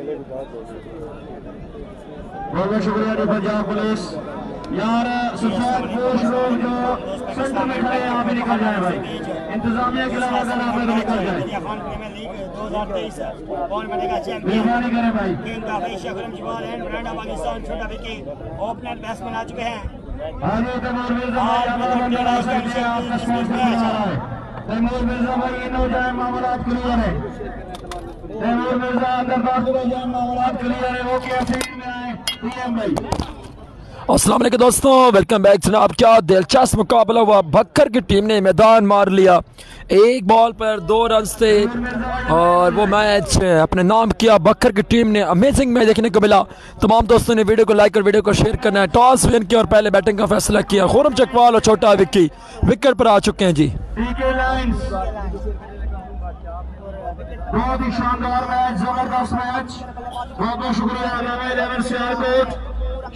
बहुत शुक्रिया जी पंजाब पुलिस। यार सफेद पोश लोग जो सेंटर में खड़े हैं यहाँ पे निकल जाए भाई, इंतजामिया के अलावा अगर आप लोग निकल जाए मेहरबानी करें भाई। ओपनर बैट्समैन आ चुके हैं। आगे तैमूर मिर्जा भाई आपका स्पॉन्सर आ रहा है। तैमूर मिर्जा भाई इन हो जाए, मामलात क्लियर है। तैमूर मिर्जा अंदर दाखिल हो जाए, मामलात क्लियर है। ओके फील्ड में आए पीएम भाई। अस्सलाम वालेकुम दोस्तों, वेलकम बैक। जनाब क्या दिलचस्प मुकाबला हुआ, बक्कर की टीम ने मैदान मार लिया, एक बॉल पर 2 रन थे और वो मैच अपने नाम किया। बक्कर की टीम ने अमेजिंग मैच देखने को मिला। तमाम दोस्तों ने वीडियो को लाइक और वीडियो को शेयर करना है। टॉस विन किया और पहले बैटिंग का फैसला किया। खुरम चकवाल और छोटा विक्की विकेट पर आ चुके हैं जी। बहुत ही शानदार मैच, जबरदस्त मैच। बहुत बहुत शुक्रिया सियालकोट,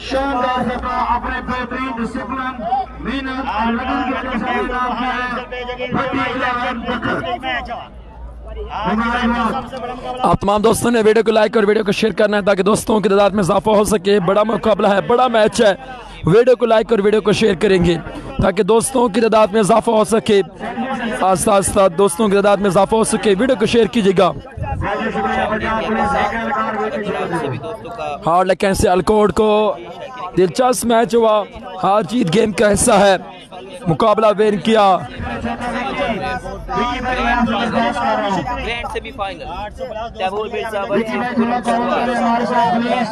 शानदार सफा, अपने बेहतरीन डिसिप्लिन, मेहनत और लगन की वजह से नाम किया है भट्टी 11 बक्कर। आप तमाम दोस्तों ने वीडियो को लाइक और वीडियो को शेयर करना है ताकि दोस्तों की तादाद में इजाफा हो सके। बड़ा मुकाबला है, बड़ा मैच है। वीडियो को लाइक और वीडियो को शेयर करेंगे ताकि दोस्तों की तादाद में इजाफा हो सके। आस्ता आस्ता दोस्तों की तादाद में इजाफा हो सके। वीडियो को शेयर कीजिएगा। हार्ड लेकिन से अलकोट को दिलचस्प मैच हुआ, हार जीत गेम का हिस्सा है। मुकाबला वेन किया।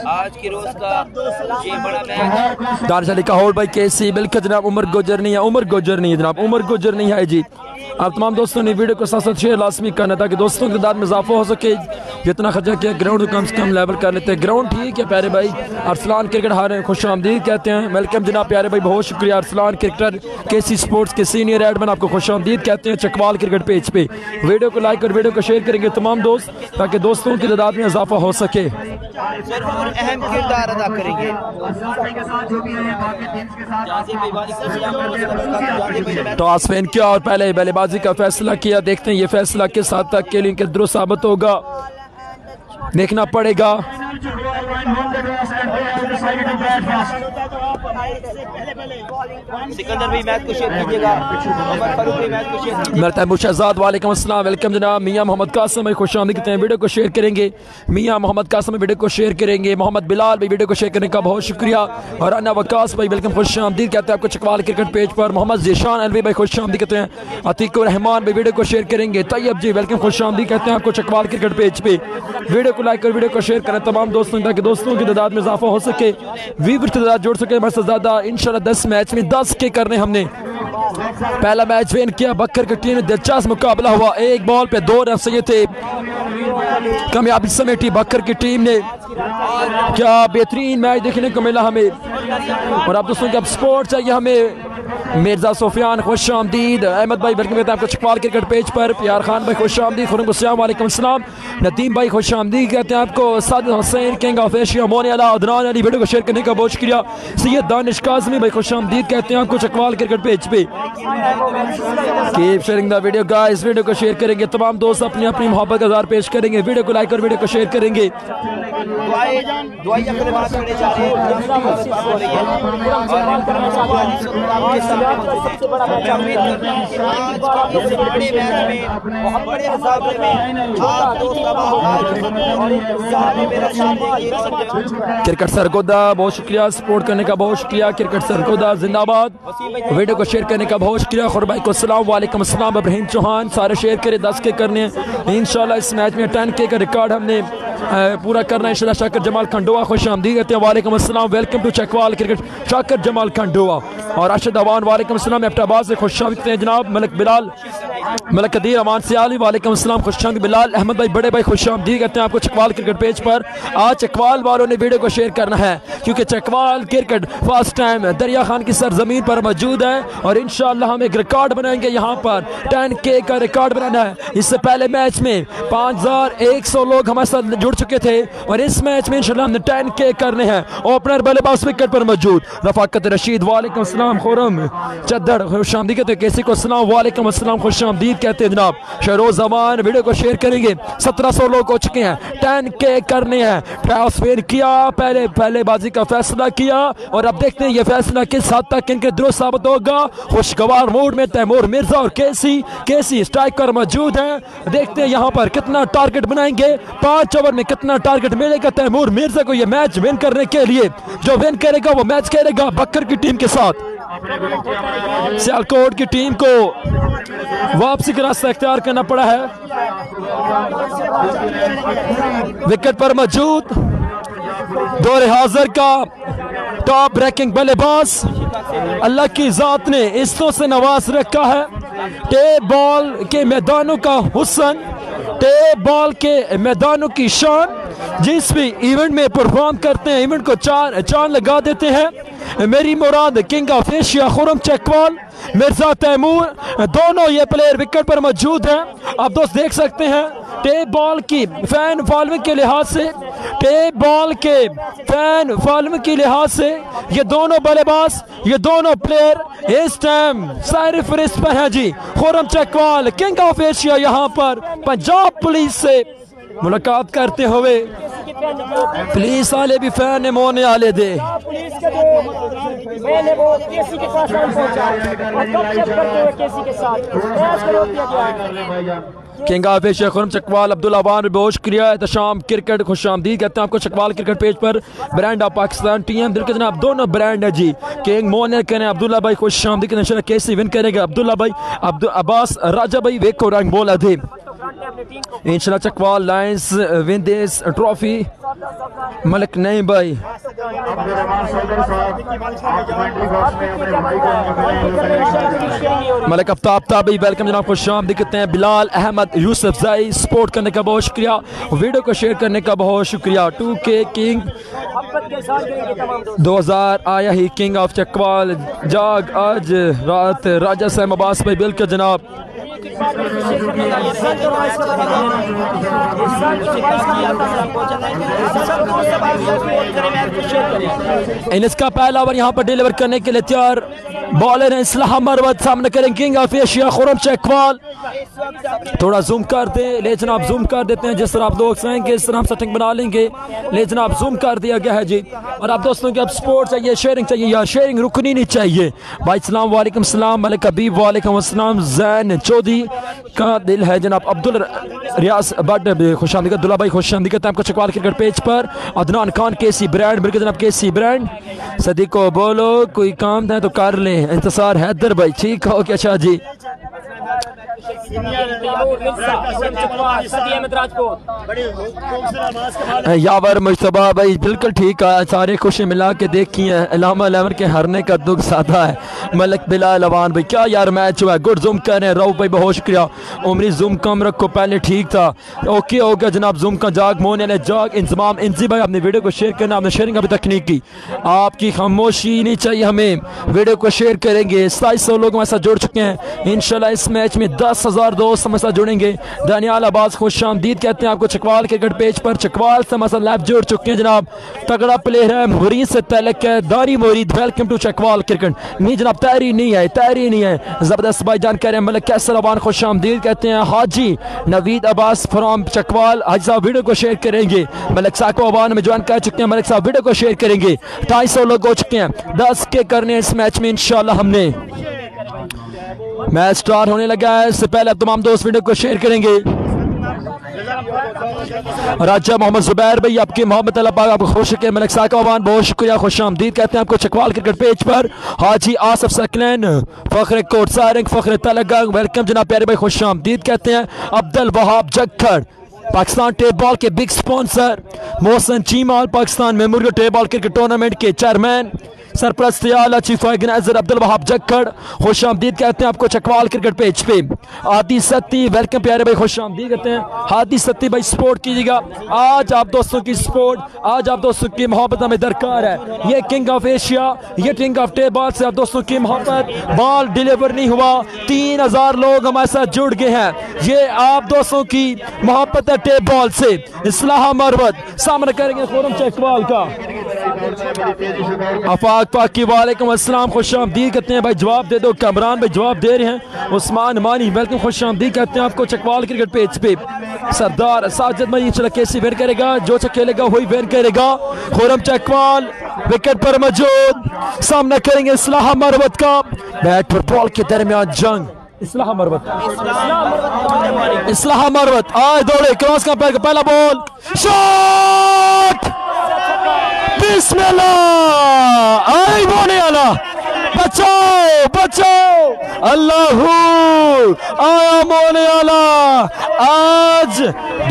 आज के रोज का ये बड़ा मैच दानिश अली का होल्ड बाई केसी, बिल्कुल जनाब उमर गुजर नहीं है, उमर गुजर नहीं है जनाब, उमर गुजर नहीं है जी। आप तमाम दोस्तों ने वीडियो को साथ साथ शेयर लाजमी करना ताकि दोस्तों की तादाद में इजाफा हो सके। जितना खर्चा किया ग्राउंड को कम से कम लेवल कर लेते हैं। ग्राउंड ठीक है प्यारे भाई। अरसलान क्रिकेट हारे खुश आमदीद कहते हैं। वेलकम जनाब प्यारे भाई, बहुत शुक्रिया। अरसलान क्रिकेटर केसी स्पोर्ट्स के सीनियर एडमिन आपको खुश आमदीद कहते हैं चकवाल क्रिकेट पेज पे। वीडियो को लाइक और वीडियो को शेयर करेंगे तमाम दोस्त ताकि दोस्तों की तादाद में इजाफा हो सके। अहम किरदार अदा करेंगे। टॉस विन किया और पहले बल्लेबाजी का फैसला किया। देखते हैं ये फैसला किस हद तक के लिए इनके दुरुस्त साबित होगा, देखना पड़ेगा। सिकंदर भी मैच को शेयर कीजिएगा। मेरा मुशहजाद वालेकुम अस्सलाम, वेलकम जनाब। मियां मोहम्मद कासिम भाई खुश आमदीद कहते हैं। वीडियो को शेयर करेंगे। मियां मोहम्मद कासिम वीडियो को शेयर करेंगे। मोहम्मद बिलाल भाई वीडियो को शेयर करने का बहुत शुक्रिया। और अन्ना वकास भाई वेलकम खुश आमदीद कहते हैं आपको चकवाल क्रिकेट पेज पर। मोहम्मद जीशान अलवी भाई खुश आमदीद कहते हैं। अतीकुर रहमान भाई वीडियो को शेयर करेंगे। तैयब जी वेलकम खुश आमदीद कहते हैं आपको चकवाल क्रिकेट पेज पे। वीडियो को लाइक और वीडियो को शेयर करें तमाम दोस्तों ताकि दोस्तों की तादाद में इजाफा हो सके, व्यूअर की तादाद जोड़ सके हमारे से ज़्यादा। इंशाल्लाह 10 मैच में 10 के करने हमने। पहला मैच विन किया बक्कर की टीम ने। दिलचस्प मुकाबला हुआ, एक बॉल पे 2 रन चाहिए थे। कामयाबी समेटी बक्कर की टीम ने। क्या बेहतरीन मैच देखने को मिला हमें। और आप दोस्तों की अब सपोर्ट चाहिए हमें। मिर्जा सुफियान खुश आमदीद। अहमद भाई वेलकम कहते हैं आपको चकवाल क्रिकेट पेज पर। प्यार खान भाई खुश आमदीद। वालेकुम अस्सलाम। नदीम भाई खुश आमदीद कहते हैं आपको। Sadiq Hussain king of Asia मोने अला अदनान अली वीडियो को शेयर करने का बहुत शुक्रिया। सैयद दानिश काज़मी भाई खुश आमदीद कहते हैं आपको चकवाल क्रिकेट पेज पे। Keep sharing the video guys, video को शेयर करेंगे तमाम दोस्त अपनी अपनी मोहब्बत का इज़हार पेश करेंगे। वीडियो को लाइक और वीडियो को शेयर करेंगे। क्रिकेट सरगोदा बहुत शुक्रिया, सपोर्ट करने का बहुत शुक्रिया। क्रिकेट सरगोदा जिंदाबाद। वीडियो को शेयर करने का बहुत शुक्रिया। खुर भाई को सलाम वालेकुम अस्सलाम। इब्राहिम चौहान सारे शेयर करें, 10 के करने इंशाल्लाह। इस मैच में 10 के का रिकॉर्ड हमने पूरा करना है इंशाल्लाह। शाकिर जमाल खंडोवा खुश आमदीद कहते हैं। वालेकुम अस्सलाम, welcome to Chakwal cricket. Shakir Jamal Khandowa और अरशद अवान वालेकुम अस्सलाम। एबटाबाद से खुश आमदीद कहते हैं जनाब। मलिक बिलाल, मलिक कदीर अमान सियाली वालेकुम अस्सलाम खुश आमदीद। बिलाल अहमद भाई बड़े भाई खुश आमदीद कहते हैं आपको चकवाल क्रिकेट पेज पर। आज चकवाल वालों ने वीडियो को शेयर करना है क्योंकि चकवाल क्रिकेट फर्स्ट टाइम दरिया खान की सरजमीन पर मौजूद है और इंशाल्लाह हम एक रिकॉर्ड बनाएंगे। यहाँ पर 10K का रिकॉर्ड बनाना है। इससे पहले मैच में 5100 लोग हमारे साथ जुड़ चुके थे और इस मैच में इंशाल्लाह हमने 10K करने हैं। ओपनर बल्लेबाज विकेट पर मौजूद रफाकत रशीद वालेकुम अस्सलाम। खुरम चद्दड़ खुश आमदीद कहते हैं। केसी को अस्सलाम वालेकुम अस्सलाम खुश आमदीद। आमदीद कहते हैं जनाब। शहरोज जमान वीडियो को शेयर करेंगे। 1700 लोग हो चुके हैं, 10K करने हैं। ट्रांसफर किया, पहले बाजी का फैसला किया और अब देखते हैं ये फैसला किस हद तक इनके दुरुस्त साबित होगा। खुशगवार मूड में तैमूर मिर्जा और केसी स्ट्राइकर मौजूद हैं। देखते हैं यहाँ पर कितना टारगेट बनाएंगे, 5 ओवर में कितना टारगेट मिलेगा तैमूर मिर्जा को ये मैच विन करने के लिए। जो विन करेगा वो मैच खेलेगा बकर की टीम के साथ। सियालकोट की टीम को वापसी का रास्ता इख्तियार करना पड़ा है। विकेट पर मौजूद दौरे हाजिर का टॉप रैंकिंग बल्लेबाज, अल्लाह की जात ने इस्तों से नवाज रखा है। टेप बॉल के मैदानों का हुस्न, टेप बॉल के मैदानों की शान, जिस भी इवेंट में परफॉर्म करते हैं इवेंट को चांद लगा देते हैं। मेरी मुराद king of Asia Khurram Chakwal, Mirza Taimur, दोनों ये प्लेयर विकेट पर मौजूद हैं। आप दोस्त देख सकते हैं टेप बॉल की फैन फॉलोइंग के लिहाज से, टेप बॉल के फैन फॉलोइंग के लिहाज से ये दोनों बल्लेबाज, ये दोनों प्लेयर इस टाइम सारे फरिश्त पर हैं जी। Khurram Chakwal king of Asia यहाँ पर पंजाब पुलिस से मुलाकात करते हुए, पुलिस वाले भी फैन ने मोने आले दे। King of Asia Khurram Chakwal Abdullah Ban बहुत शुक्रिया। तशाम क्रिकेट खुश आमदीद कहते हैं आपको। चकवाल क्रिकेट पेज पर ब्रांड ऑफ पाकिस्तान टीम दिल के जनाब दोनों ब्रांड है जी। किंग मोने करें अब्दुल्ला भाई खुश आमदीद के कैसे विन करेंगे अब्दुल्ला भाई, अब्बास राजा भाई वेको रंग बोला थे। इंशाल्लाह Chakwal Lions win this trophy. Malik नहीं भाई, मलिक आफ्ताब ताबी वेलकम जनाब खुश आमदीद कहते हैं। बिलाल अहमद यूसुफ जाई सपोर्ट करने का बहुत शुक्रिया, वीडियो को शेयर करने का बहुत शुक्रिया। 2K किंग 2000 आया ही किंग ऑफ चकवाल जाग आज रात राजा साहब अब्बास भाई बिल्कुल जनाब। इनिंग्स का पहला ओवर यहाँ पर डिलीवर करने के लिए तैयार बॉलर है इस्लाम मरवत, सामने करें king of Asia Khurram Chakwal. थोड़ा जूम कर दे ले जनाब, जूम कर देते हैं जिस तरह आप लोग चाहेंगे इस तरह हम सेटिंग बना लेंगे। ले जनाब जूम कर दिया गया है जी। और आप दोस्तों की अब सपोर्ट चाहिए, शेयरिंग चाहिए यार, शेयरिंग रुकनी नहीं चाहिए भाई। सलाम वालेकुम सलाम मलिक हबीब वालेकुम अस्सलाम। जैन चौधरी का दिल है जनाब अब्दुल रियाज बट खुश आमदीद अब्दुल्ला भाई खुश आमदीद कहते हैं आपको चकवाल क्रिकेट पेज पर। अदनान खान केसी ब्रांड बिल्कुल जनाब केसी ब्रांड। सदी को बोलो कोई काम है तो कर ले, इंतजार हैदर भाई ठीक हो क्या अच्छा जी। यावर मुश्तबा भाई बिल्कुल ठीक है, सारे खुशी मिला के देखी है। इलामा 11 के हारने का दुख साधा है। मलिक बिलाल अवान भाई क्या यार मैच हुआ, गुड जूम कर रहे हैं राव भाई बहुत शुक्रिया। उमरी जूम कम रखो, पहले ठीक था ओके हो गया जनाब जूम का। जाग मोने ने जाग इंतजाम इंजी भाई आपने वीडियो को शेयर करना, आपने शेयरिंग अभी तक नहीं की, आपकी खामोशी नहीं चाहिए हमें, वीडियो को शेयर करेंगे। 2700 लोग हमारे साथ जुड़ चुके हैं। इंशाल्लाह इस मैच में 10,000 दोस्त हमारे साथ जुड़ेंगे। दानियाल अब्बास खुश आमदीद कहते हैं आपको चकवाल क्रिकेट पेज पर। चकवाल से हमारे साथ लाइव जुड़ चुके हैं जनाब, तगड़ा प्लेयर है मुरीद से तलक है दारी मुरीद, वेलकम टू चकवाल क्रिकेट। नहीं जनाब तैयारी नहीं है, तैयारी नहीं है, जबरदस्त भाई जान कह रहे हैं। मलिक कैसर अबान खुश आमदीद कहते हैं। हाजी नवीद अब्बास फ्रॉम चकवाल, हाजी साहब वीडियो को शेयर करेंगे। मलिक साको अबान में ज्वाइन कर चुके हैं, मलिक साहब वीडियो को शेयर करेंगे। 250 लोग हो चुके हैं, 10K करने इस मैच में इंशाल्लाह। हमने मैच स्टार्ट होने लगा है, इससे पहले तमाम दोस्त वीडियो को शेयर करेंगे। राजा मोहम्मद जुबैर भाई आपकी मोहम्मद अल्लाह आपको खुश के। मलिक साकावान बहुत शुक्रिया खुश आमदीद कहते हैं आपको चकवाल क्रिकेट पेज पर। हाजी आसफ सकलैन फखर कोट सारंग फखर तलगा वेलकम जनाब प्यारे भाई खुश आमदीद कहते हैं। अब्दुल वहाब जक्खड़ पाकिस्तान टेप बॉल के big sponsor, Mohsin Cheemal Pakistan memorial tape ball cricket tournament के चेयरमैन, सरप्रस्त आला चीफ ऑर्गेनाइजर अब्दुल वहाब जक्खड़ खुश आमदीद कहते हैं आपको चकवाल क्रिकेट पेज पे। आदि सत्ती वेलकम प्यारे भाई खुश आमदीद कहते हैं। आदि सत्ती भाई सपोर्ट कीजिएगा, आज आप दोस्तों की सपोर्ट, आज आप दोस्तों की मोहब्बत हमें दरकार है। ये किंग ऑफ एशिया, ये किंग ऑफ टेप बॉल से आप दोस्तों की मोहब्बत, बॉल डिलीवर नहीं हुआ, 3000 लोग हमारे साथ जुड़ गए हैं। ये आप दोस्तों की मोहब्बत है टेप बॉल से। इस्लाह मरवत सामना करेंगे खुरम चकवाल का। आफाक पाकी वालेकुम अस्सलाम, खुश आमदीद कहते हैं भाई, जवाब दे दो। कामरान भाई जवाब दे रहे हैं। उस्मान मानी वेलकम, खुश आमदीद कहते हैं आपको चकवाल क्रिकेट पेज पे। सरदार साजिद भाई चला कैसे विन करेगा, जो खेलेगा वही विन करेगा। खुरम चकवाल विकेट पर मौजूद, सामना करेंगे इस्लाह मरवत का। बैट और बॉल के दरमियान जंग। इस्लाह मरवत आए दौड़े, क्रॉस का पैर, पहला बॉल, शॉट, बिस्मिल्लाह, आई बोने वाला, बचाओ बचाओ, अल्लाह आया मोने वाला। आज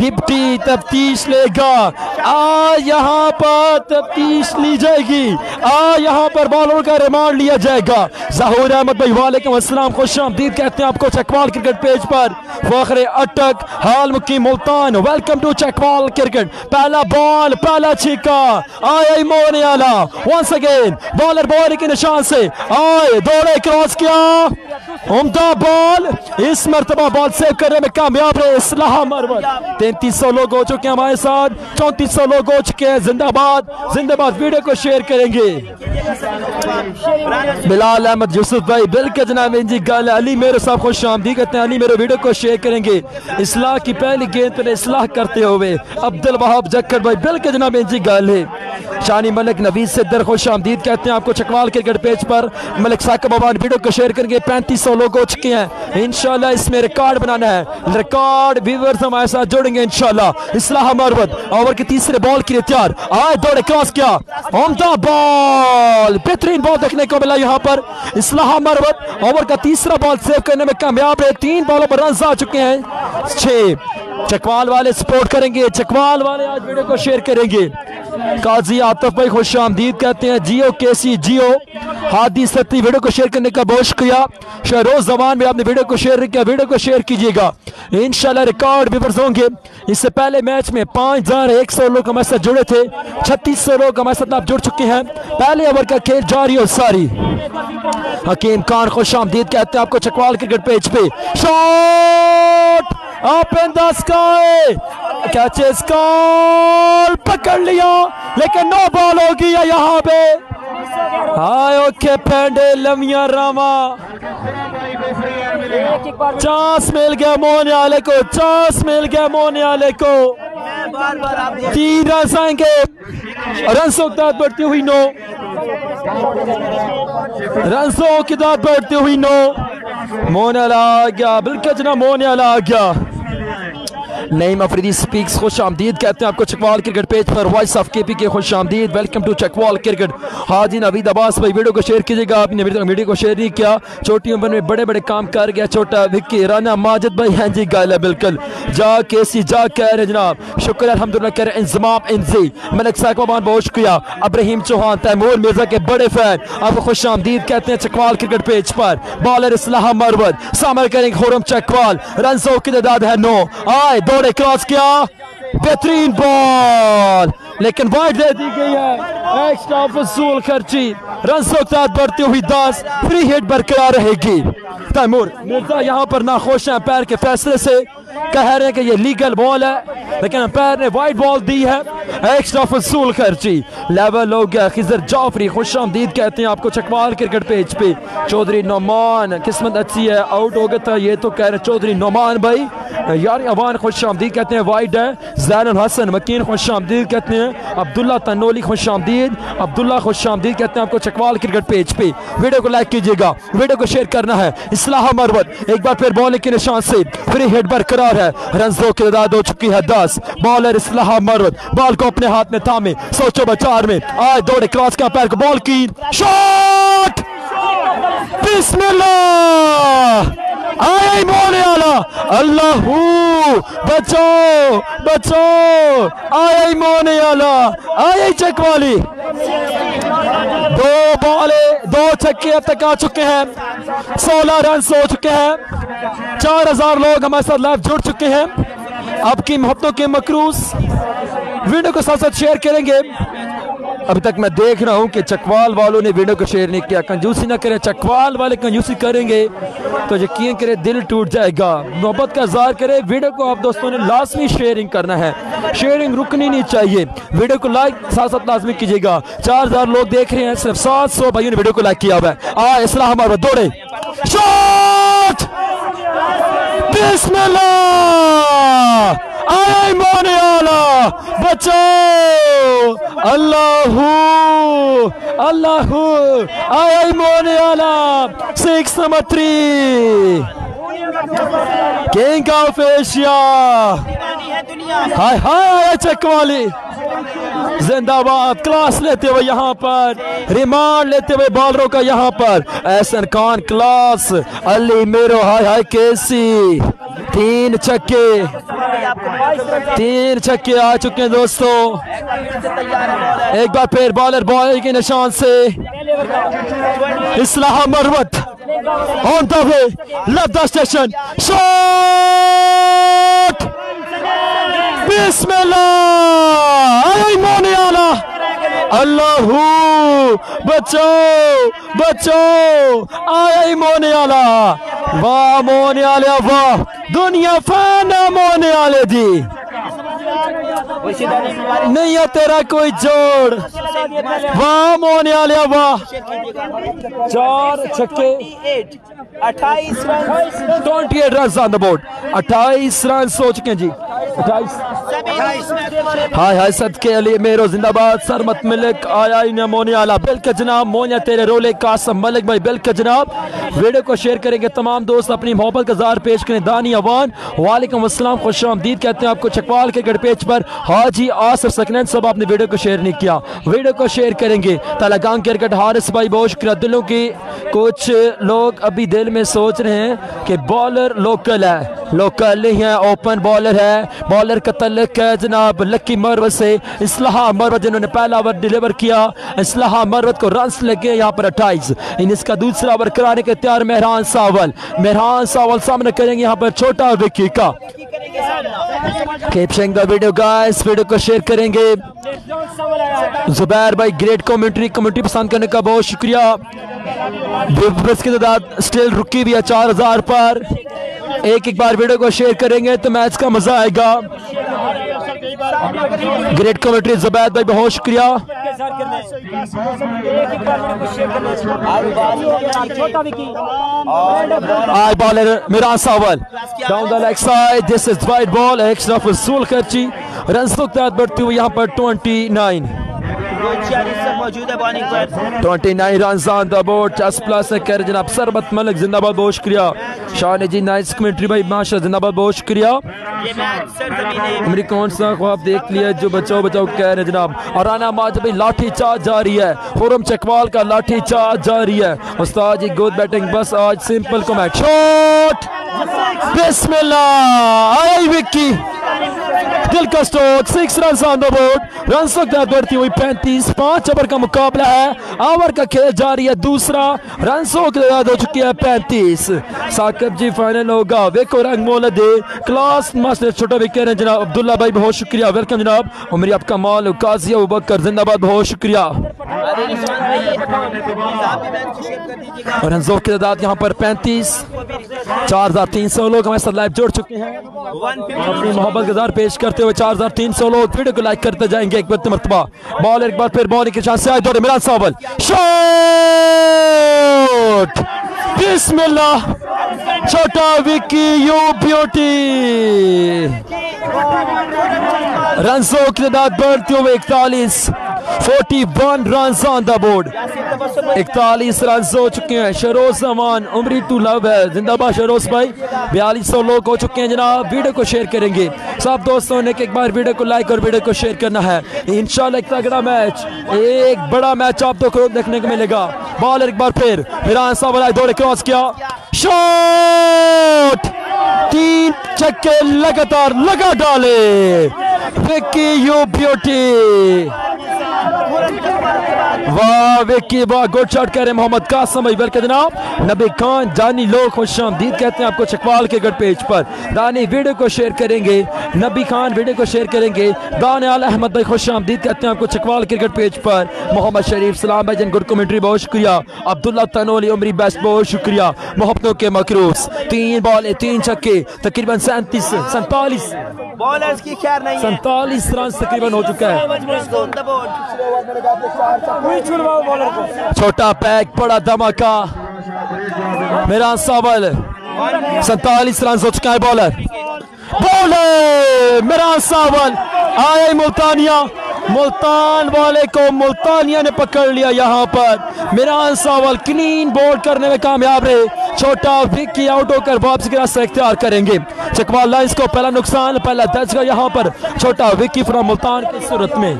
डिप्टी तफ्तीश लेगा, आज यहाँ पर तफ्तीश ली जाएगी, आज यहाँ पर बॉलर का रिमांड लिया जाएगा। ज़हूर अहमद भाई वालेकुम अस्सलाम, खुश आमदीद कहते हैं आपको चकवाल क्रिकेट पेज पर। फखरे अटक हाल मुकीम Multan, welcome to Chakwal cricket. पहला बॉल, पहला छक्का, आया मोने वाला, वंस अगेन बॉलर बॉल के निशान से आए, दौड़े, क्रॉस किया, उम्दा बॉल, इस मरतबा बॉल सेव करने में कामयाब रहे इस्लाह मरवत। 3300 लोग हो चुके हैं हमारे साथ, 3400 लोग हो चुके हैं। जिंदाबाद जिंदाबाद। वीडियो को शेयर करेंगे। बिलाल अहमद यूसुफ भाई बिल्कुल जनाब जी गल। अली मेरे साहब खुश आमदीद कहते हैं, अली मेरे वीडियो को शेयर करेंगे। इस्लाह की पहली गेंद पर इस्लाह करते हुए अब्दुल वहाब जक्कर भाई बिल्कुल जनाब जी गल है। शानी मलिक नवीद सिद्दर खुश आमदीद कहते हैं आपको चकवाल क्रिकेट पेज पर। मलिक साकिब अबान वीडियो को शेयर करेंगे। 3500 लोग हो चुके हैं। इंशाल्लाह इसमें रिकॉर्ड बनाना है, रिकॉर्ड व्यूअर्स हमारे साथ जोड़ेंगे इंशाल्लाह। इस्लाह मरवत ओवर के तीसरे बॉल के लिए तैयार, आए दौड़े, क्रॉस किया, उम्दा बॉल, बेहतरीन बॉल देखने को मिला यहाँ पर। इस्लाह मरवत ओवर का तीसरा बॉल सेव करने में कामयाब है। 3 बॉलों पर रन आ चुके हैं, 6। चकवाल वाले सपोर्ट करेंगे, चकवाल वाले आज वीडियो को शेयर करेंगे। काजी आतिफ भाई खुश आमदीद कहते हैं, जियो केसी जियो। हादी सत्ती वीडियो को शेयर करने का बहुत शुक्रिया। शहरोज जवान में आपने वीडियो को शेयर किया, वीडियो को शेयर कीजिएगा। इंशाल्लाह रिकॉर्ड व्यूअर्स होंगे। इससे पहले मैच में 5100 लोग हमारे साथ जुड़े थे, 3600 लोग हमारे साथ आप जुड़ चुके हैं। पहले ओवर का खेल जारी और सारी। हकीम खान खुश आमदीद कहते हैं आपको चकवाल क्रिकेट पेज पे। Shot up in the sky, catches call, पकड़ लिया लेकिन नो बॉल होगी यहाँ पे। हाय ओके पेंडे लमिया रामा, चांस मिल गया मोने वाले को, चांस मिल गया मोने वाले को। 3 रन आएंगे, रनों की दाद बढ़ती हुई 9, रनों की दाद बढ़ती हुई 9। मोने वाला आ गया, बिल्कुल जना मोने वाला आ गया। नईम अफरीदी स्पीक्स खुश आमदीद कहते हैं आपको चकवाल क्रिकेट पेज पर। वॉइस ऑफ केपी के खुश आमदीद, वेलकम टू चकवाल क्रिकेट। हाजी नवीद अब्बास भाई वीडियो को शेयर कीजिएगा, आपने वीडियो को शेयर नहीं किया। छोटी उम्र में बड़े बड़े काम कर गया छोटा विक्की। राना माजिद भाई हैं जी गाल है बिल्कुल, जा केसी जा कह रहे जनाब, शुक्र अल्हम्दुलिल्लाह कह रहे इंजमाम इंजी। मलिक साकबान बहुत शुक्रिया। अब्राहिम चौहान तैमूर मिर्जा के बड़े फैन आपको खुश आमदीद कहते हैं चकवाल क्रिकेट पेज पर। बॉलर इस्लाह मरवत, सामने करेंगे खुरम चकवाल, रनों की तादाद है 9। आए दौड़े, क्रॉस किया, बेहतरीन बॉल लेकिन वाइड दे दी गई है। एक्स्ट्रा फजूल खर्ची, रनों की तादाद बढ़ती हुई 10, फ्री हिट बरकरार रहेगी। तैमूर मिर्जा यहाँ पर नाखुश हैं पैर के फैसले से, कह रहे हैं कि ये लीगल बॉल है लेकिन अंपायर ने वाइड बॉल दी है। एक्स्ट्रा फजूल खर्ची, लेवल हो गया। खिजर जाफरी खुश आमदीद कहते हैं आपको चकवाल क्रिकेट पेज पे। चौधरी नोमान किस्मत अच्छी है, आउट हो गया था ये तो कह रहे चौधरी नोमान भाई। यार अवान खुश आमदीद कहते हैं वाइड है। जैनुल हसन मकीन खुश आमदीद कहते हैं। अब्दुल्ला तनोली खुश आमदीद, अब्दुल्ला खुश आमदीद कहते हैं आपको चकवाल क्रिकेट पेज पे। वीडियो को लाइक कीजिएगा, वीडियो को शेयर करना है। इस्लाह मरवत एक बार फिर बॉलिंग के निशान से, फ्री हिट बरकरार है। रनों की तादाद हो चुकी है 10। बॉलर इस्लाह मरवत बॉल को अपने हाथ में थामे, सोचो बचार में आए दौड़े, क्रॉस का पैर को बॉल की, शॉट, बिस्मिल्लाह, आए मोने वाला, अल्लाह बचाओ बचाओ, आए मोने वाला, आए चकवाली। 2 बॉले 2 छक्के अब तक आ चुके हैं, 16 रन हो चुके हैं। 4000 लोग हमारे साथ लाइव जुड़ चुके हैं। आपकी मोहब्बतों के मकरूज वीडियो को साथ साथ शेयर करेंगे। अभी तक मैं देख रहा हूं कि चकवाल वालों ने वीडियो को शेयर नहीं किया। कंजूसी ना करें, चकवाल वाले कंजूसी करेंगे तो यकीन करें दिल टूट जाएगा। मोहब्बत का इज़हार करें, वीडियो को आप दोस्तों ने लाजमी शेयरिंग करना है, शेयरिंग रुकनी नहीं चाहिए। वीडियो को लाइक साथ साथ लाजमी कीजिएगा। 4000 लोग देख रहे हैं, सिर्फ 700 भाइयों ने वीडियो को लाइक किया हुआ है। इस्लाम हमारे दौड़े शॉट, बिस्मिल्लाह, आए मोने आला, बचाओ, अल्लाहू अल्लाहू, आए मोने आला, 6 नंबर 3 किंग ऑफ एशिया। हाय हाय चकवाली जिंदाबाद, क्लास लेते हुए यहाँ पर, रिमांड लेते हुए बॉलरों का यहाँ पर एहसन खान क्लास, अली मेरो हाय हाय केसी, 3 छक्के आ चुके हैं दोस्तों। एक बार फिर बॉलर बॉल के निशान से Islah Marwat on the way, left the station, shot, बिस्मिल्लाह, मोने आला, अल्लाहू, बचाओ बचाओ, आया मोने आला, वाह मोने आले वाह, दुनिया फाना मोने आले दी, नहीं है तेरा कोई जोड़, वाह मोने आले वाह, 4 छक्के, 28 run, 28 run on the board, 28 run हो चुके हैं जी, 28। हाय हाय सदके अली मेरो जिंदाबाद, सरमत मलिक आया इन मोने आला, बिल्कुल जनाब, मोनिया तेरे रोले, कासम मलिक भाई बिल्कुल जनाब। वीडियो को शेयर करेंगे तमाम दोस्त, अपनी मोहब्बत का इज़हार पेश करें। दानी अवान वालेकुम अस्सलाम, खुश आमदीद कहते हैं आपको चकवाल क्रिकेट पेज पर। हाजी आसिफ सकनैन सब आपने वीडियो को शेयर नहीं किया, वीडियो को शेयर करेंगे। तलागांग क्रिकेट हारिस भाई बहुत शुक्रिया। दिलों की कुछ लोग अभी दिल में सोच रहे हैं कि बॉलर लोकल है, लोकल नहीं है, ओपन बॉलर है, बॉलर का तल्लुक है जनाब लक्की मरवत से। इस्लाह मरवत जिन्होंने पहला ओवर डिलीवर किया, इस्लाह मरवत को रन्स लगे यहाँ पर 28। इसका दूसरा ओवर कराने के तैयार मेहरान सावल, मेहरान सावल सामने करेंगे यहाँ पर छोटा विकी का। Caption the video guys, video को शेयर करेंगे। जुबैर भाई ग्रेट कमेंट्री पसंद करने का बहुत शुक्रिया। की तादाद स्टिल रुकी भी है 4000 पर। एक बार वीडियो को शेयर करेंगे तो मैच का मजा आएगा। ग्रेट कमेंट्री जुबैर भाई बहुत शुक्रिया। आई bowler Miran Sawal down the leg side, this is wide ball, extra फसूल खर्ची, रन तादाद बढ़ती हुई यहाँ पर 29 रन ऑन द बोर्ड। 10+ कर जनाब सरबत मलिक जिंदाबाद बहुत शुक्रिया। शान जी नाइस कमेंट्री भाई माशा जिंदाबाद बहुत शुक्रिया। मेरी कौन सा ख्वाब देख लिया जो बचाओ बचाओ कह रहे जनाब। और राना माज भाई लाठी चार्ज जारी है, खुरम चकवाल का लाठी चार्ज जारी है। उस्ताद जी गुड बैटिंग, बस आज सिंपल कमेंट, शॉट, बिस्मिल्लाह, आई विक्की, दिल का stroke, 6 run on the board. Run बढ़ती हुई 35, 5 ओवर का मुकाबला है, ओवर का खेल जारी है दूसरा, रन हो चुकी है 35। साकिब जी फाइनल होगा, वेको रंग मोल दे क्लास मास्टर छोटा विकेट है जनाब अब्दुल्ला भाई बहुत शुक्रिया, वेलकम जनाब। उमरी आपका माल काजी अबू बकर जिंदाबाद बहुत शुक्रिया। और रन की तादाद यहाँ पर 35, 4300 लोग हमारे साथ लाइव जुड़ चुके हैं। अपनी मोहब्बत का इज़हार पेश करते हुए 4300 लोग वीडियो को लाइक करते जाएंगे। एक मरतबा बॉल, एक बार फिर बॉलिंग के चांस से आए दौड़े मिरान सावल, शॉट, बिस्मिल्लाह, छोटा विकी यू ब्यूटी। रन की तादाद बढ़ती हुए 41, 41 run on the board, 41 run हो चुके हैं। शरोज अमान उमरी टू लव है जिंदाबाद शरोज भाई। 4200 लोग हो चुके हैं जनाब। वीडियो को शेयर करेंगे सब दोस्तों ने, एक बार वीडियो को लाइक और वीडियो को शेयर करना है। इंशाल्लाह एक तगड़ा मैच, एक बड़ा मैच आपको देखने को मिलेगा। बॉल एक बार फिर मिरान सावल दौड़े क्रॉस किया, शॉट, 3 छक्के लगातार लगा डाले विक्की यू ब्यूटी। वाह विक्की वाह, गुड शॉट कह रहे हैं मोहम्मद कासिम भाई। वेलकम जनाब। नबी खान जानी लोग खुशामदीद कहते हैं आपको चकवाल के गढ़ पेज पर। दानी वीडियो को शेयर करेंगे, नबी खान वीडियो को शेयर करेंगे। दानियाल अहमद भाई खुशामदीद कहते हैं आपको चकवाल के गढ़ पेज पर। मोहम्मद शरीफ सलाम भाई जन गुड कमेंट्री बहुत शुक्रिया। अब्दुल्ला तनोली उमरी बेस्ट बहुत शुक्रिया। मोहब्बतों के मकरूस 3 बॉल 3 छक्के तकरीबन 47 बॉलर्स की खैर नहीं है। 47 रन तकरीबन हो चुका है। छोटा पैक बड़ा धमाका मेरा सावल 47 रन हो चुका है। बॉलर मेरा सावल आया मुल्तानिया, मुल्तान वाले को मुल्तानिया ने पकड़ लिया। यहाँ पर मिरान सावल क्लीन बोल्ड करने में कामयाब रहे। छोटा विक्की आउट होकर वापसी का रास्ता इख्तियार करेंगे। चकवाल लाइंस को पहला नुकसान, पहला दर्जगा यहाँ पर छोटा विक्की फ्रॉम मुल्तान की सूरत में।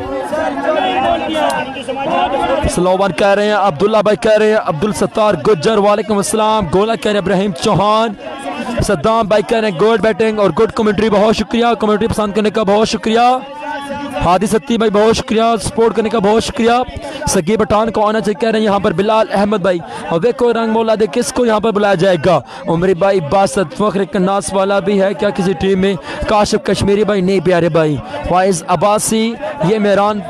स्लो वन कह रहे हैं अब्दुल्ला भाई, कह रहे हैं अब्दुल सत्तार गुज्जर वालेकुम अस्सलाम। गोला कह रहे हैं इब्राहिम चौहान। सद्दाम भाई कह रहे हैं गुड बैटिंग और गुड कमेंट्री बहुत शुक्रिया। कमेंट्री पसंद करने का बहुत शुक्रिया। हादी सत्ती भाई बहुत शुक्रिया, सपोर्ट करने का बहुत शुक्रिया। सगी पठान को आना चाहिए कह रहे हैं यहाँ पर बिलाल अहमद भाई। और देखो रंग मौला दे किसको यहाँ पर बुलाया जाएगा। उमरी भाई बासत फख्र कन्नास वाला भी है क्या किसी टीम में। काशिफ कश्मीरी भाई नहीं प्यारे भाई। वाइज अब्बासी ये मेहरान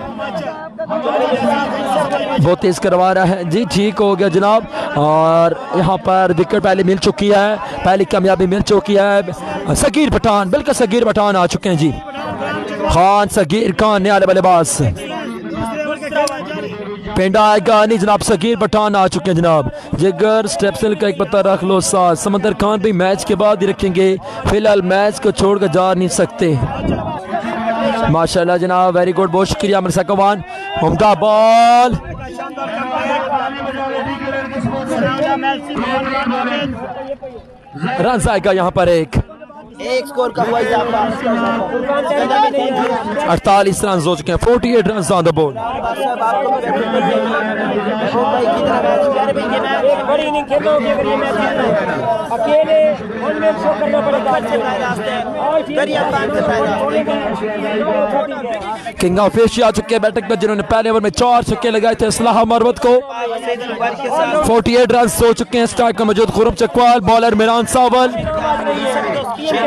बहुत तेज करवा रहा है जी। ठीक हो गया जनाब। और यहाँ पर विकेट पहले मिल चुकी है, पहली कामयाबी मिल चुकी है। सगीर पठान, बिल्कुल सगीर पठान आ चुके हैं जी। खान सगीर खान ने आने बल्लेबाज पेंडा आएगा नहीं जनाब। सगीर पठान आ चुके हैं जनाब। जिगर स्टेप्सल का एक पत्ता रख लो साथ। समंदर खान भी मैच के बाद ही रखेंगे, फिलहाल मैच को छोड़कर जा नहीं सकते। माशाल्लाह जनाब, वेरी गुड, बहुत शुक्रिया मिर्जा कवान। उम्दा बॉल रन आएगा यहाँ पर एक स्कोर का हुआ 48 रन हो चुके हैं। 48 run on the board. King of Asia आ चुके हैं बैटिंग पर, जिन्होंने पहले ओवर में 4 छक्के लगाए थे इस्लाह मरवत को। 48 रन हो चुके हैं। स्ट्राइक में मौजूद खुरम चकवाल। बॉलर मिरान सावल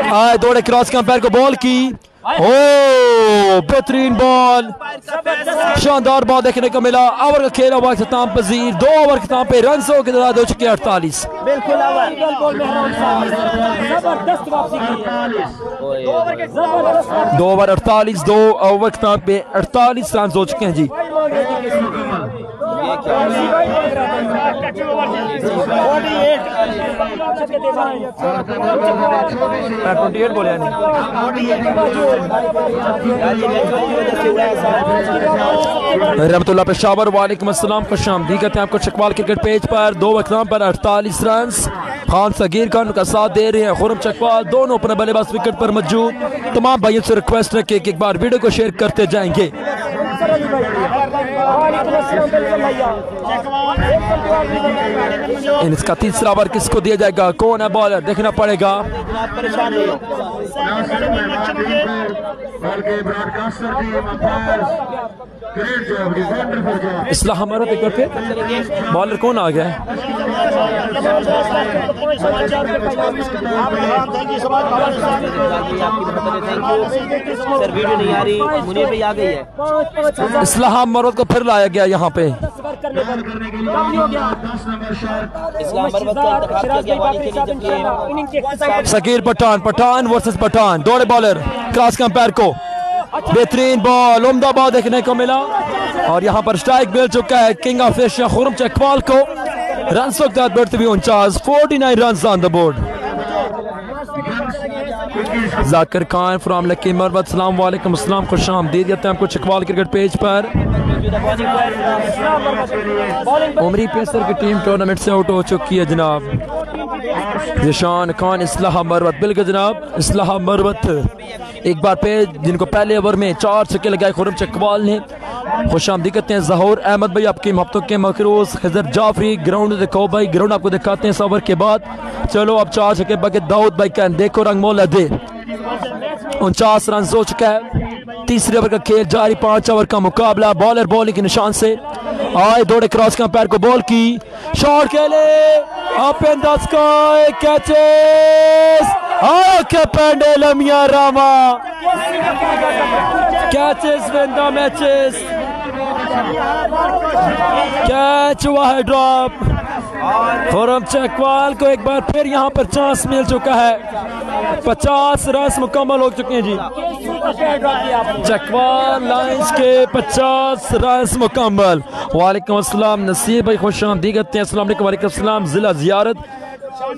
आए, दौड़े क्रॉस के अंपायर को बॉल की। ओ बेहतरीन बॉल, शानदार बॉल देखने को मिला। ओवर का खेल हुआ इख्तिताम पजीर। 2 ओवर इख्तिताम पे रन की तादाद हो चुकी है 48। बिल्कुल 2 ओवर 48, 2 ओवर इख्तिताम पे 48 रन हो चुके हैं जी। बोले रहमतुल्लाह पेशावर वालेकुम अस्सलाम, खुशामदीद कहते हैं आपको चकवाल क्रिकेट पेज पर। 2 वक्ताम पर 48 रन। खान सगीर खान का साथ दे रहे हैं खुरम चकवाल, दोनों अपने बल्लेबाज विकेट पर मौजूद। तमाम भाइयों से रिक्वेस्ट है कि एक बार वीडियो को शेयर करते जाएंगे। इसका तीसरा ओवर किसको दिया जाएगा, कौन है बॉलर, देखना पड़ेगा। इस्लाह हमारा एक बार फिर बॉलर कौन आ गया है। सर वीडियो नहीं आ रही, मुनीर पे आ गई है। इस्लाह मरवत को फिर लाया गया यहाँ पे। सगीर पठान, पठान वर्सेस पठान, दौड़े बॉलर क्रॉस के अंपायर को। बेहतरीन बॉल, उम्दा बॉल देखने को मिला और यहाँ पर स्ट्राइक मिल चुका है king of Asia Khurram Chakwal को। रन बढ़ते हुए 49, 49 run on the board. Zakir Khan from lucky Marwat, सलाम वालेकुम अस्सलाम, खुशामदीद कहते हैं आपको चकवाल क्रिकेट पेज पर। उमरी पेसर की टीम टूर्नामेंट से आउट हो चुकी है जनाब। जिशान खान इस्लाह मरवत, बिल्कुल जनाब इस्लाह मरवत एक बार पे जिनको पहले ओवर में 4 छक्के लगाए खुरम चकवाल ने। खुशामदीद कहते हैं जहूर अहमद भाई आपकी मोहब्बतों के मखरूस। खजर जाफरी ग्राउंड देखो भाई, ग्राउंड आपको दिखाते हैं इस ओवर के बाद। चलो अब 4 छक्के बाकी दाऊद भाई कहन देखो रंग मोला दे। 49 रन हो चुका है। तीसरे ओवर का खेल जारी, 5 ओवर का मुकाबला। बॉलर बॉलिंग के निशान से आए, दौड़े क्रॉस का पैर को बॉल की, शॉट खेले, up in the sky, catches, okay pendulum या रामा, catches win the matches, catch हुआ है ड्रॉप। खुरम चकवाल को एक बार फिर यहाँ पर चांस मिल चुका है, 50 रन मुकम्मल हो चुके हैं जी। चकवाल लाइंस के 50 रन मुकम्मल। वालेकुम अस्सलाम नसीर भाई, खुश आमदीद कहते हैं। अस्सलाम वालेकुम। वालेकुम अस्सलाम। जिला ज़ियारत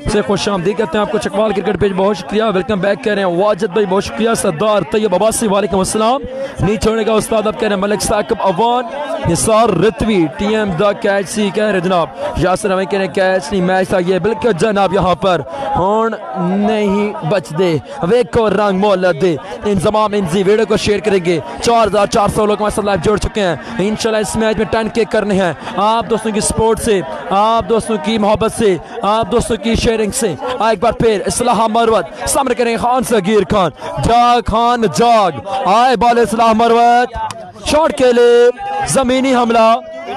से खुश आमदीद कहते हैं आपको। चकवाल क्रिकेट पेज बहुत शुक्रिया, वेलकम बैक कह रहे हैं। वाजिद भाई बहुत शुक्रिया। सरदार तैयब अब्बासी वालेकुम अस्सलाम। नहीं छोड़ेगा उस्ताद, अब कह रहे हैं Malik Saqib Awan, Nisar Ritvi, TM the catch सी कह रहे जनाब। यासर हमें कह रहे कैच नहीं मैच था ये, बिल्कुल जनाब यहाँ पर होन नहीं बच दे, वेको रंग मोहल्ला दे। इंजमाम इंजी वीडियो को शेयर करेंगे, 4400 लोग हमारे साथ लाइव जोड़ चुके हैं। इंशाल्लाह इस मैच में 10K करने हैं। आप दोस्तों की सपोर्ट से, आप दोस्तों की मोहब्बत से, आप दोस्तों की शेयरिंग से एक बार फिर इस्लाह मरवत सामने करेंगे खान सगीर खान, जाग खान जाग, आए बॉल इस्लाह मरवत, शॉट के लिए जमीनी हमला,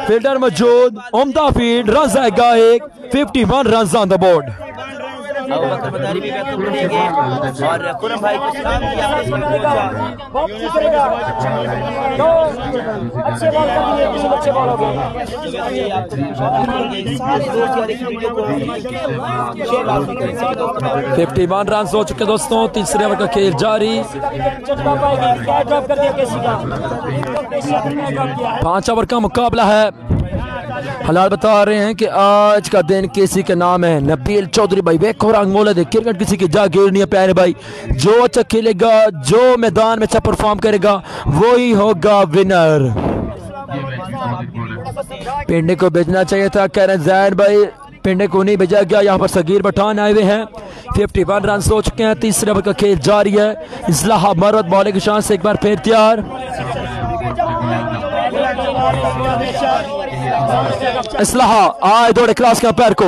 फील्डर मौजूद, उम्दा फील्ड, रन आएगा एक, 51 रन ऑन द बोर्ड। अब वक्त बदारी भी व्यक्त करेंगे और खुरम भाई को सलाम किया आपने अच्छे बॉल कर दिए, किसी अच्छे बॉल हो गए। 51 रन हो चुके दोस्तों, तीसरे ओवर का खेल जारी। 5 ओवर का मुकाबला है। हालात बता रहे हैं कि आज का दिन किसी का नाम है नबील चौधरी भाई, बेखो रंग मोला दे, क्रिकेट किसी की जागीर नहीं है प्यारे भाई। जो अच्छा खेलेगा, जो मैदान में अच्छा परफॉर्म करेगा, वही होगा विनर। पिंडे को भेजना चाहिए था कह रहे हैं जैन भाई, पिंडे को नहीं भेजा गया। यहाँ पर सगीर पठान आए हुए हैं। 51 रन हो चुके हैं, तीसरे ओवर का खेल जारी है। इस्लाह मरद बॉलिंग की शान से एक बार फिर तैयार। इस्लाह आए, दौड़े क्लास का पैर को,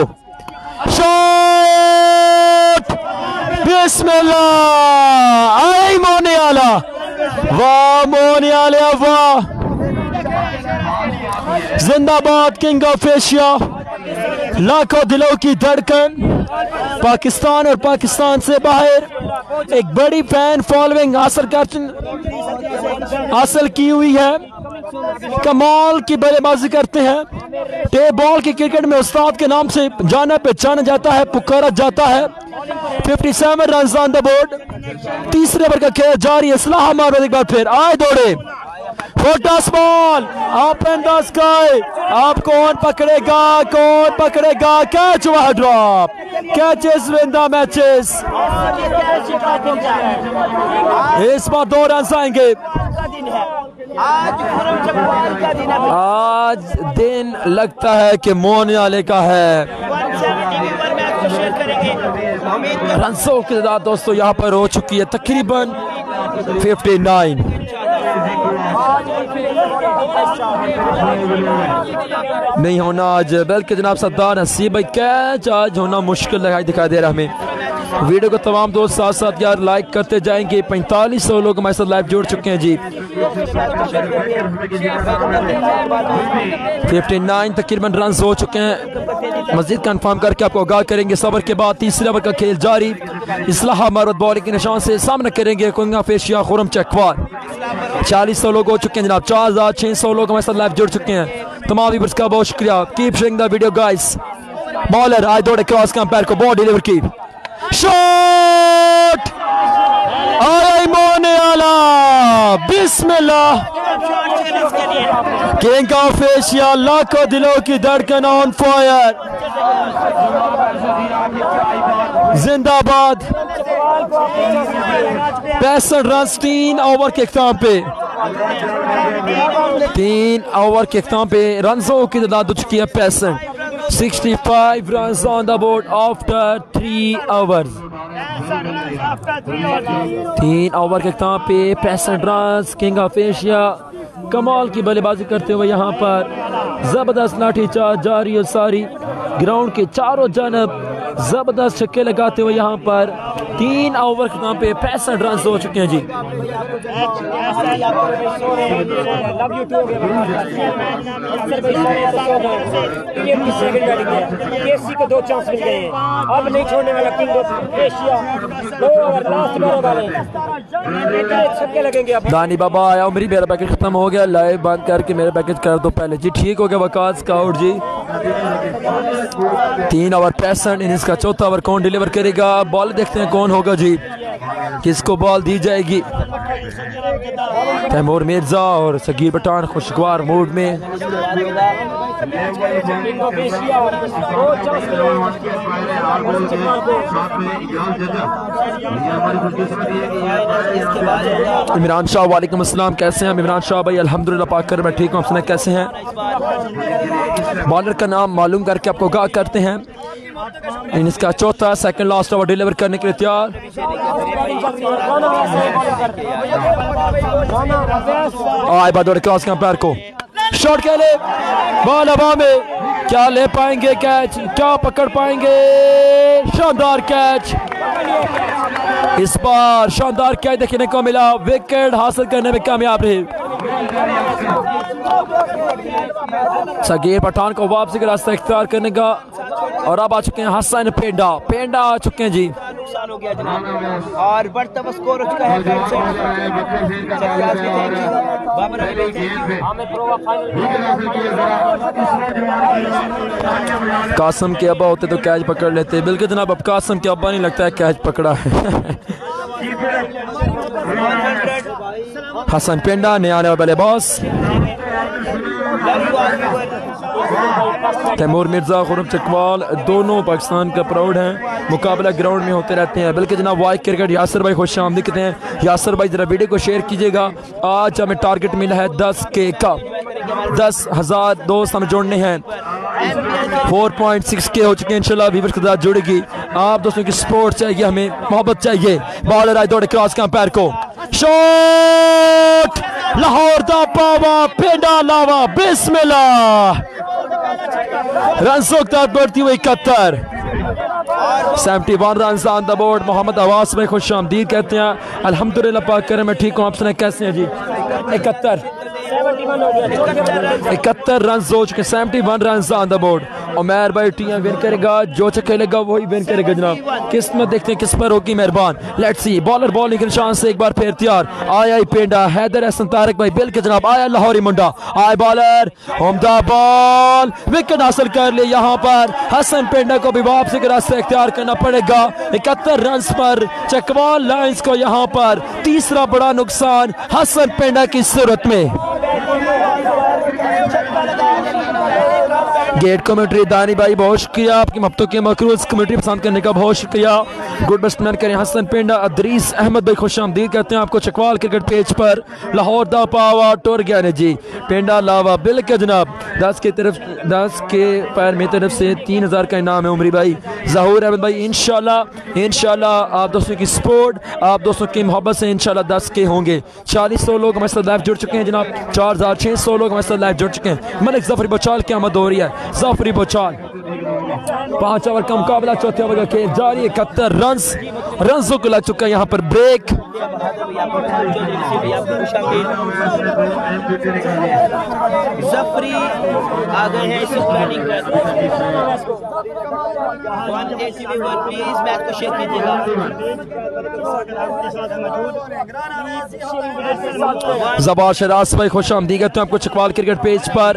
शॉट, बिस्मिल्लाह, आई मोने आला, वाह मोने आला वाह, जिंदाबाद किंग ऑफ एशिया, लाखों दिलों की धड़कन। पाकिस्तान और पाकिस्तान से बाहर एक बड़ी फैन फॉलोइंग हासिल की हुई है। कमाल की बल्लेबाजी करते हैं। टेप बॉल की क्रिकेट में उस्ताद के नाम से जाना पहचाना जाता है, पुकारा जाता है। 57 रन ऑन द बोर्ड। तीसरे ओवर का खेल जारी। इस्लाह मारो एक बार फिर, आए दौड़े, photos ball, up in the sky, आप कौन पकड़ेगा, कौन पकड़ेगा, कैच हुआ drop, catches win the matches. इस बार 2 रन आएंगे। आज दिन लगता है कि मोने वाले का है। रनों की तादाद दोस्तों यहाँ पर हो चुकी है तकरीबन 59। नहीं होना आज, बल्कि जनाब सरदार नसीब भाई कैच आज होना मुश्किल दिखाई दे रहा हमें। वीडियो को तमाम दोस्त साथ साथ यार लाइक करते जाएंगे। 4500 लोग हमारे साथ लाइव जोड़ चुके हैं जी। 59 तकरीबन रन हो चुके हैं। मजीद कंफर्म करके आपको आगाह करेंगे। सबर के बाद तीसरे ओवर का खेल जारी। इस्लाह मरद बॉलिंग के निशान से सामने करेंगे king of Asia Khurram Chakwal. 4600 लोग हो चुके हैं जनाब। 4600 लोग हमारे साथ लाइव जुड़ चुके हैं। तमाम व्यूअर्स का बहुत शुक्रिया। Keep sharing the video guys. Bowler आए दौड़े क्रॉस का अंपायर को बॉल डिलीवर की, शॉट, अरे मोने आला, बिस्मिल्लाह, किंग ऑफ एशिया, लाखों दिलों की धड़कन ऑन फायर, जिंदाबाद। 65 रन 3 ओवर के इख्तिताम पे, 3 ओवर के इख्तिताम पे रनों की तादाद हो चुकी है 65। 65 runs on the board after 3 hours। 3 over के इख्तिताम पे 65 रन। किंग ऑफ एशिया कमाल की बल्लेबाजी करते हुए यहाँ पर जबरदस्त लाठीचार्ज जारी और सारी। ग्राउंड के चारों जानब जबरदस्त छक्के लगाते हुए यहाँ पर 3 ओवर खत्म पे 65 रन हो चुके हैं जी। को 2 चांस मिल गए हैं, अब नहीं छोड़ने वाला king of Asia. 2 over last 12 वाले छक्के लगेंगे। अब दानी बाबा आया, मेरी मेरा पैकेज खत्म हो गया, लाइव बंद करके मेरा पैकेज कर दो पहले जी। ठीक हो गया वकास का आउट जी। 3 ओवर 65 इनिंग्स का चौथा ओवर कौन डिलीवर करेगा? बॉल देखते हैं कौन होगा जी, किसको बॉल दी जाएगी। तैमूर मिर्जा और सगीर पठान खुशगवार मूड में। इमरान शाह वालेकुम अस्सलाम, कैसे हैं इमरान शाह भाई? अल्हम्दुलिल्लाह पाक कर मैं ठीक हूँ, आप सुनाए कैसे हैं? बॉलर का नाम मालूम करके आपको आगाह करते हैं। इसका चौथा सेकंड लास्ट ओवर डिलीवर करने के लिए तैयार। आए बादल क्रॉस का पैर को शॉट के लिए बॉल हवा में, क्या ले पाएंगे कैच, क्या पकड़ पाएंगे? शानदार कैच, इस बार शानदार कैच देखने को मिला, विकेट हासिल करने में कामयाब रहे। सगीर पठान को वापसी का रास्ता इख्तियार करने का, और अब आ चुके हैं हसन पेंडा। पेंडा आ चुके हैं जी। नुकसान हो गया जनाब और बढ़ता हुआ स्कोर हो चुका है। कासम के अब्बा होते तो कैच पकड़ लेते, बिल्कुल जनाब। अब कासम के अब्बा नहीं लगता है कैच पकड़ा है। हसन पेंडा नया आने वाले बॉस। तैमूर मिर्जा खुरम चकवाल दोनों पाकिस्तान का प्राउड हैं, मुकाबला ग्राउंड में होते रहते हैं। बल्कि जनाब वाइड क्रिकेट यासर भाई खुश आमदीद कहते हैं। यासर भाई जरा वीडियो को शेयर कीजिएगा। आज हमें टारगेट मिला है 10K का, 10,000 दोस्त हमें जोड़ने हैं। 4.6K हो चुके हैं, इंशाल्लाह व्यूअर्स के साथ जुड़ेगी। आप दोस्तों की सपोर्ट चाहिए, हमें मोहब्बत चाहिए। बॉलर आए दौड़े क्रॉस का पैर को शॉट, लाहौर दा पावा पेंडा लावा बिस्मिल्लाह। रन सोखता बढ़ती हुई 71, 71 run on the board. Mohammad Awais में खुश आमदीद कहते हैं। अल्हम्दुलिल्लाह पाक करे मैं ठीक हूँ, आप सुनाए कैसे हैं जी? 71 रन हो चुके, 71 run on the board. Umair भाई टीम विन करेगा, जो छक्के लगा वही विन करेगा जनाब। किस्मत देखते हैं किस पर होगी मेहरबान। लेट्स सी, बॉलर बॉलिंग के निशान से एक बार फिर तैयार। आया ही पेंडा, हैदर हसन तारिक भाई बिल के जनाब, आया लाहौरी मुंडा। आए बॉलर उम्दा बॉल, विकेट हासिल कर ले। यहाँ पर हसन पेंडा को भी वापसी का रास्ता इख्तियार करना पड़ेगा। 71 रन पर चकवाल लाइंस को यहाँ पर तीसरा बड़ा नुकसान हसन पेंडा की सूरत में। गेट कमेंट्री दानी भाई बहुत शुक्रिया, आपकी मोहब्बतों के मकरूज कमेंट्री पसंद करने का बहुत शुक्रिया। गुड बैट्समैन करें हसन पेंडा। अदरीस अहमद भाई खुश आमदीद कहते हैं आपको चकवाल क्रिकेट पेज पर। लाहौर दा पावा टुर गया ने जी, पेंडा लावा बिल के जनाब। 10 के पैर में तरफ से 3000 का इनाम है उमरी भाई। जहूर अहमद भाई इंशाल्लाह आप दोस्तों की सपोर्ट, आप दोस्तों की मोहब्बत से इंशाल्लाह 10K होंगे। 4000 लोग हमारे साथ लाइव जुड़ चुके हैं जनाब, 4600 लोग हमारे साथ लाइव जुड़ चुके हैं। मलिक जफरी बचाल की आमद हो रही है। जफरी बचाल 5 ओवर का मुकाबला, चौथे ओवर का खेल जारी। 71 रन को लग चुका है यहाँ पर ब्रेक। जफरी आ गए हैं इस बैटिंग पर। 180 प्लीज मैच को शेयर कीजिएगा। जबार शरास भाई खुश आमदीद कहते हैं आपको चकवाल क्रिकेट पेज पर।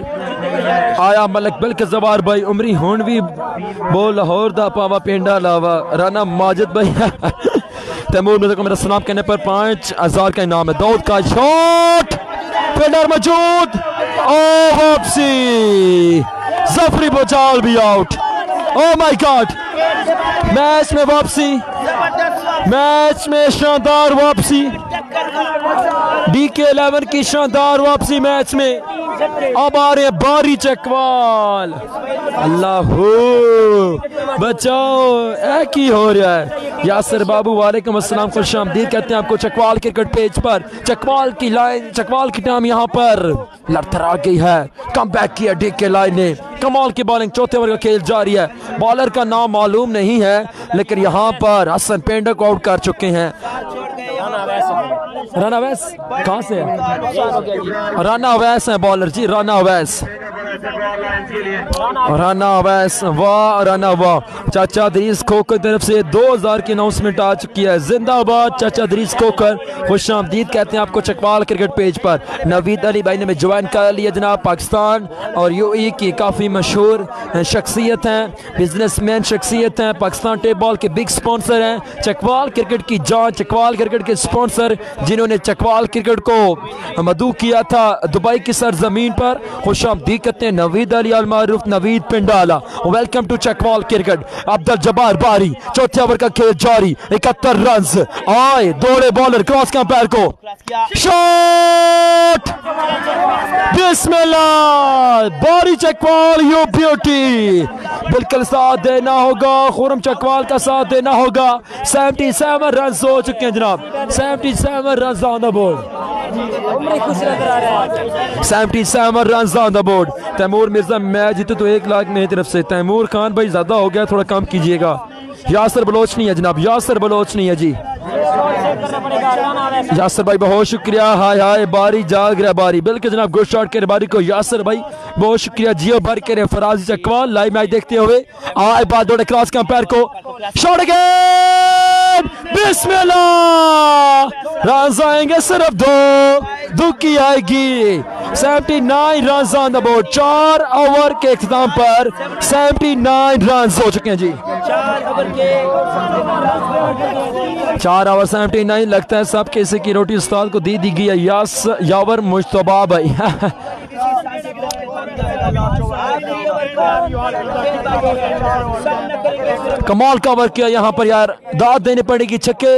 आया मलक बिल के जबार भाई उमरी होनवी बोल लाहौर दा पावा पेंडा लावा। राना माजिद भाई तैमूर मिर्जा को मेरा सलाम कहने पर 5000 का इनाम है। दाऊद का शॉट, फील्डर मौजूद, ओ वापसी। जफरी बचाल भी out. Oh my God, match में वापसी, मैच में शानदार वापसी। DK11 की शानदार वापसी मैच में। अब आ रहे हैं बारी चकवाल। अल्लाह बचाओ, ऐ की हो रहा है। यासिर बाबू वालेकुम अस्सलाम, खुश आमदीद कहते हैं आपको चकवाल क्रिकेट पेज पर। चकवाल की लाइन, चकवाल की टीम यहाँ पर लड़थड़ा गई है। कम बैक किया डी के लाइन ने, कमाल की बॉलिंग, चौथे ओवर का खेल जारी है। बॉलर का नाम मालूम नहीं है लेकिन यहाँ पर हसन पेंडा को आउट कर चुके हैं। राना अवैस कहाँ से है? राना अवैस है बॉलर जी, राना अवैस, राना अवैस, वाह राना वाह। चाचा दरीस खोकर तरफ से 2000 की अनाउंसमेंट आ चुकी है। जिंदाबाद चाचा दरीस खोकर, खुश आमदीद कहते हैं आपको चकवाल क्रिकेट पेज पर। नवीद अली भाई ने ज्वाइन कर लिया जनाब। पाकिस्तान और यूएई की काफ़ी मशहूर शख्सियत हैं, बिजनेसमैन शख्सियत हैं, पाकिस्तान टेप बॉल के बिग स्पॉन्सर हैं। चकवाल क्रिकेट की जान, चकवाल क्रिकेट के स्पॉन्सर जिन्होंने चकवाल क्रिकेट को मदू किया था दुबई की सरजमीन पर। खुश आमदीद कहते हैं Naveed Ali Al Maroof Naveed Pindala. Welcome to Chakwal cricket. Abdul Jabbar Bari, चौथे ओवर का खेल जारी। 71 रन आए, दौड़े बॉलर, क्रॉस का पैर को शॉट, बिस्मिल्लाह। बारी चकवाल, यू ब्यूटी, बिल्कुल साथ देना होगा, खुरम चकवाल का साथ देना होगा। 77 रन हो चुके हैं जनाब, 77 run on the board, 77 run on the board. Taimur Mirza match जीते तो 1 लाख मेरी तरफ से। तैमूर खान भाई ज्यादा हो गया, थोड़ा कम कीजिएगा। यासर बलोच नहीं है जनाब, यासर बलोच नहीं है जी। यासर भाई बहुत शुक्रिया। हाय हाय, बारी जाग रहा, बारी बिल्कुल जनाब, गुड शॉट के बारी को यासर भाई बहुत शुक्रिया। जियो भर के फराजी चकवाल लाइव मैच देखते हुए आए बाद दौड़े क्रॉस का पैर को शॉट अगेन, बिस्मिल्लाह। रन आएंगे सिर्फ 2, दुखी आएगी। 79 run on the board. 4 over के इख्तिताम पर 79 रन हो चुके हैं जी। 4 ओवर 79। लगता है सब किसी की रोटी उस्ताद को दी गई है। यावर मुश्तबा भाई कमाल का ओवर किया यहाँ पर यार, दाद देनी पड़ेगी। छक्के,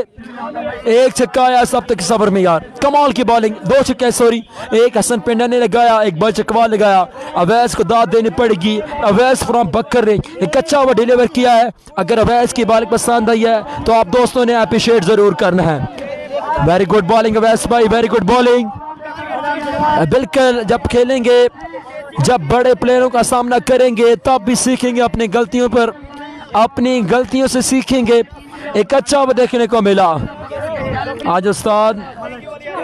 एक छक्का आया सब तक सबर में यार, कमाल की बॉलिंग। 2 छक्के सॉरी, एक हसन पिंडा ने लगाया, एक बल चकवाल लगाया। अवैस को दाद देनी पड़ेगी। अवैस फ्रॉम बकर ने एक अच्छा ओवर डिलीवर किया है। अगर अवैस की बॉलिंग पसंद आई है तो आप दोस्तों ने अप्रिशिएट जरूर करना है। वेरी गुड बॉलिंग अवैस भाई, वेरी गुड बॉलिंग। बिल्कुल जब खेलेंगे, जब बड़े प्लेयरों का सामना करेंगे तब भी सीखेंगे अपनी गलतियों पर, अपनी गलतियों से सीखेंगे। एक अच्छा ओवर देखने को मिला आज। उस्ताद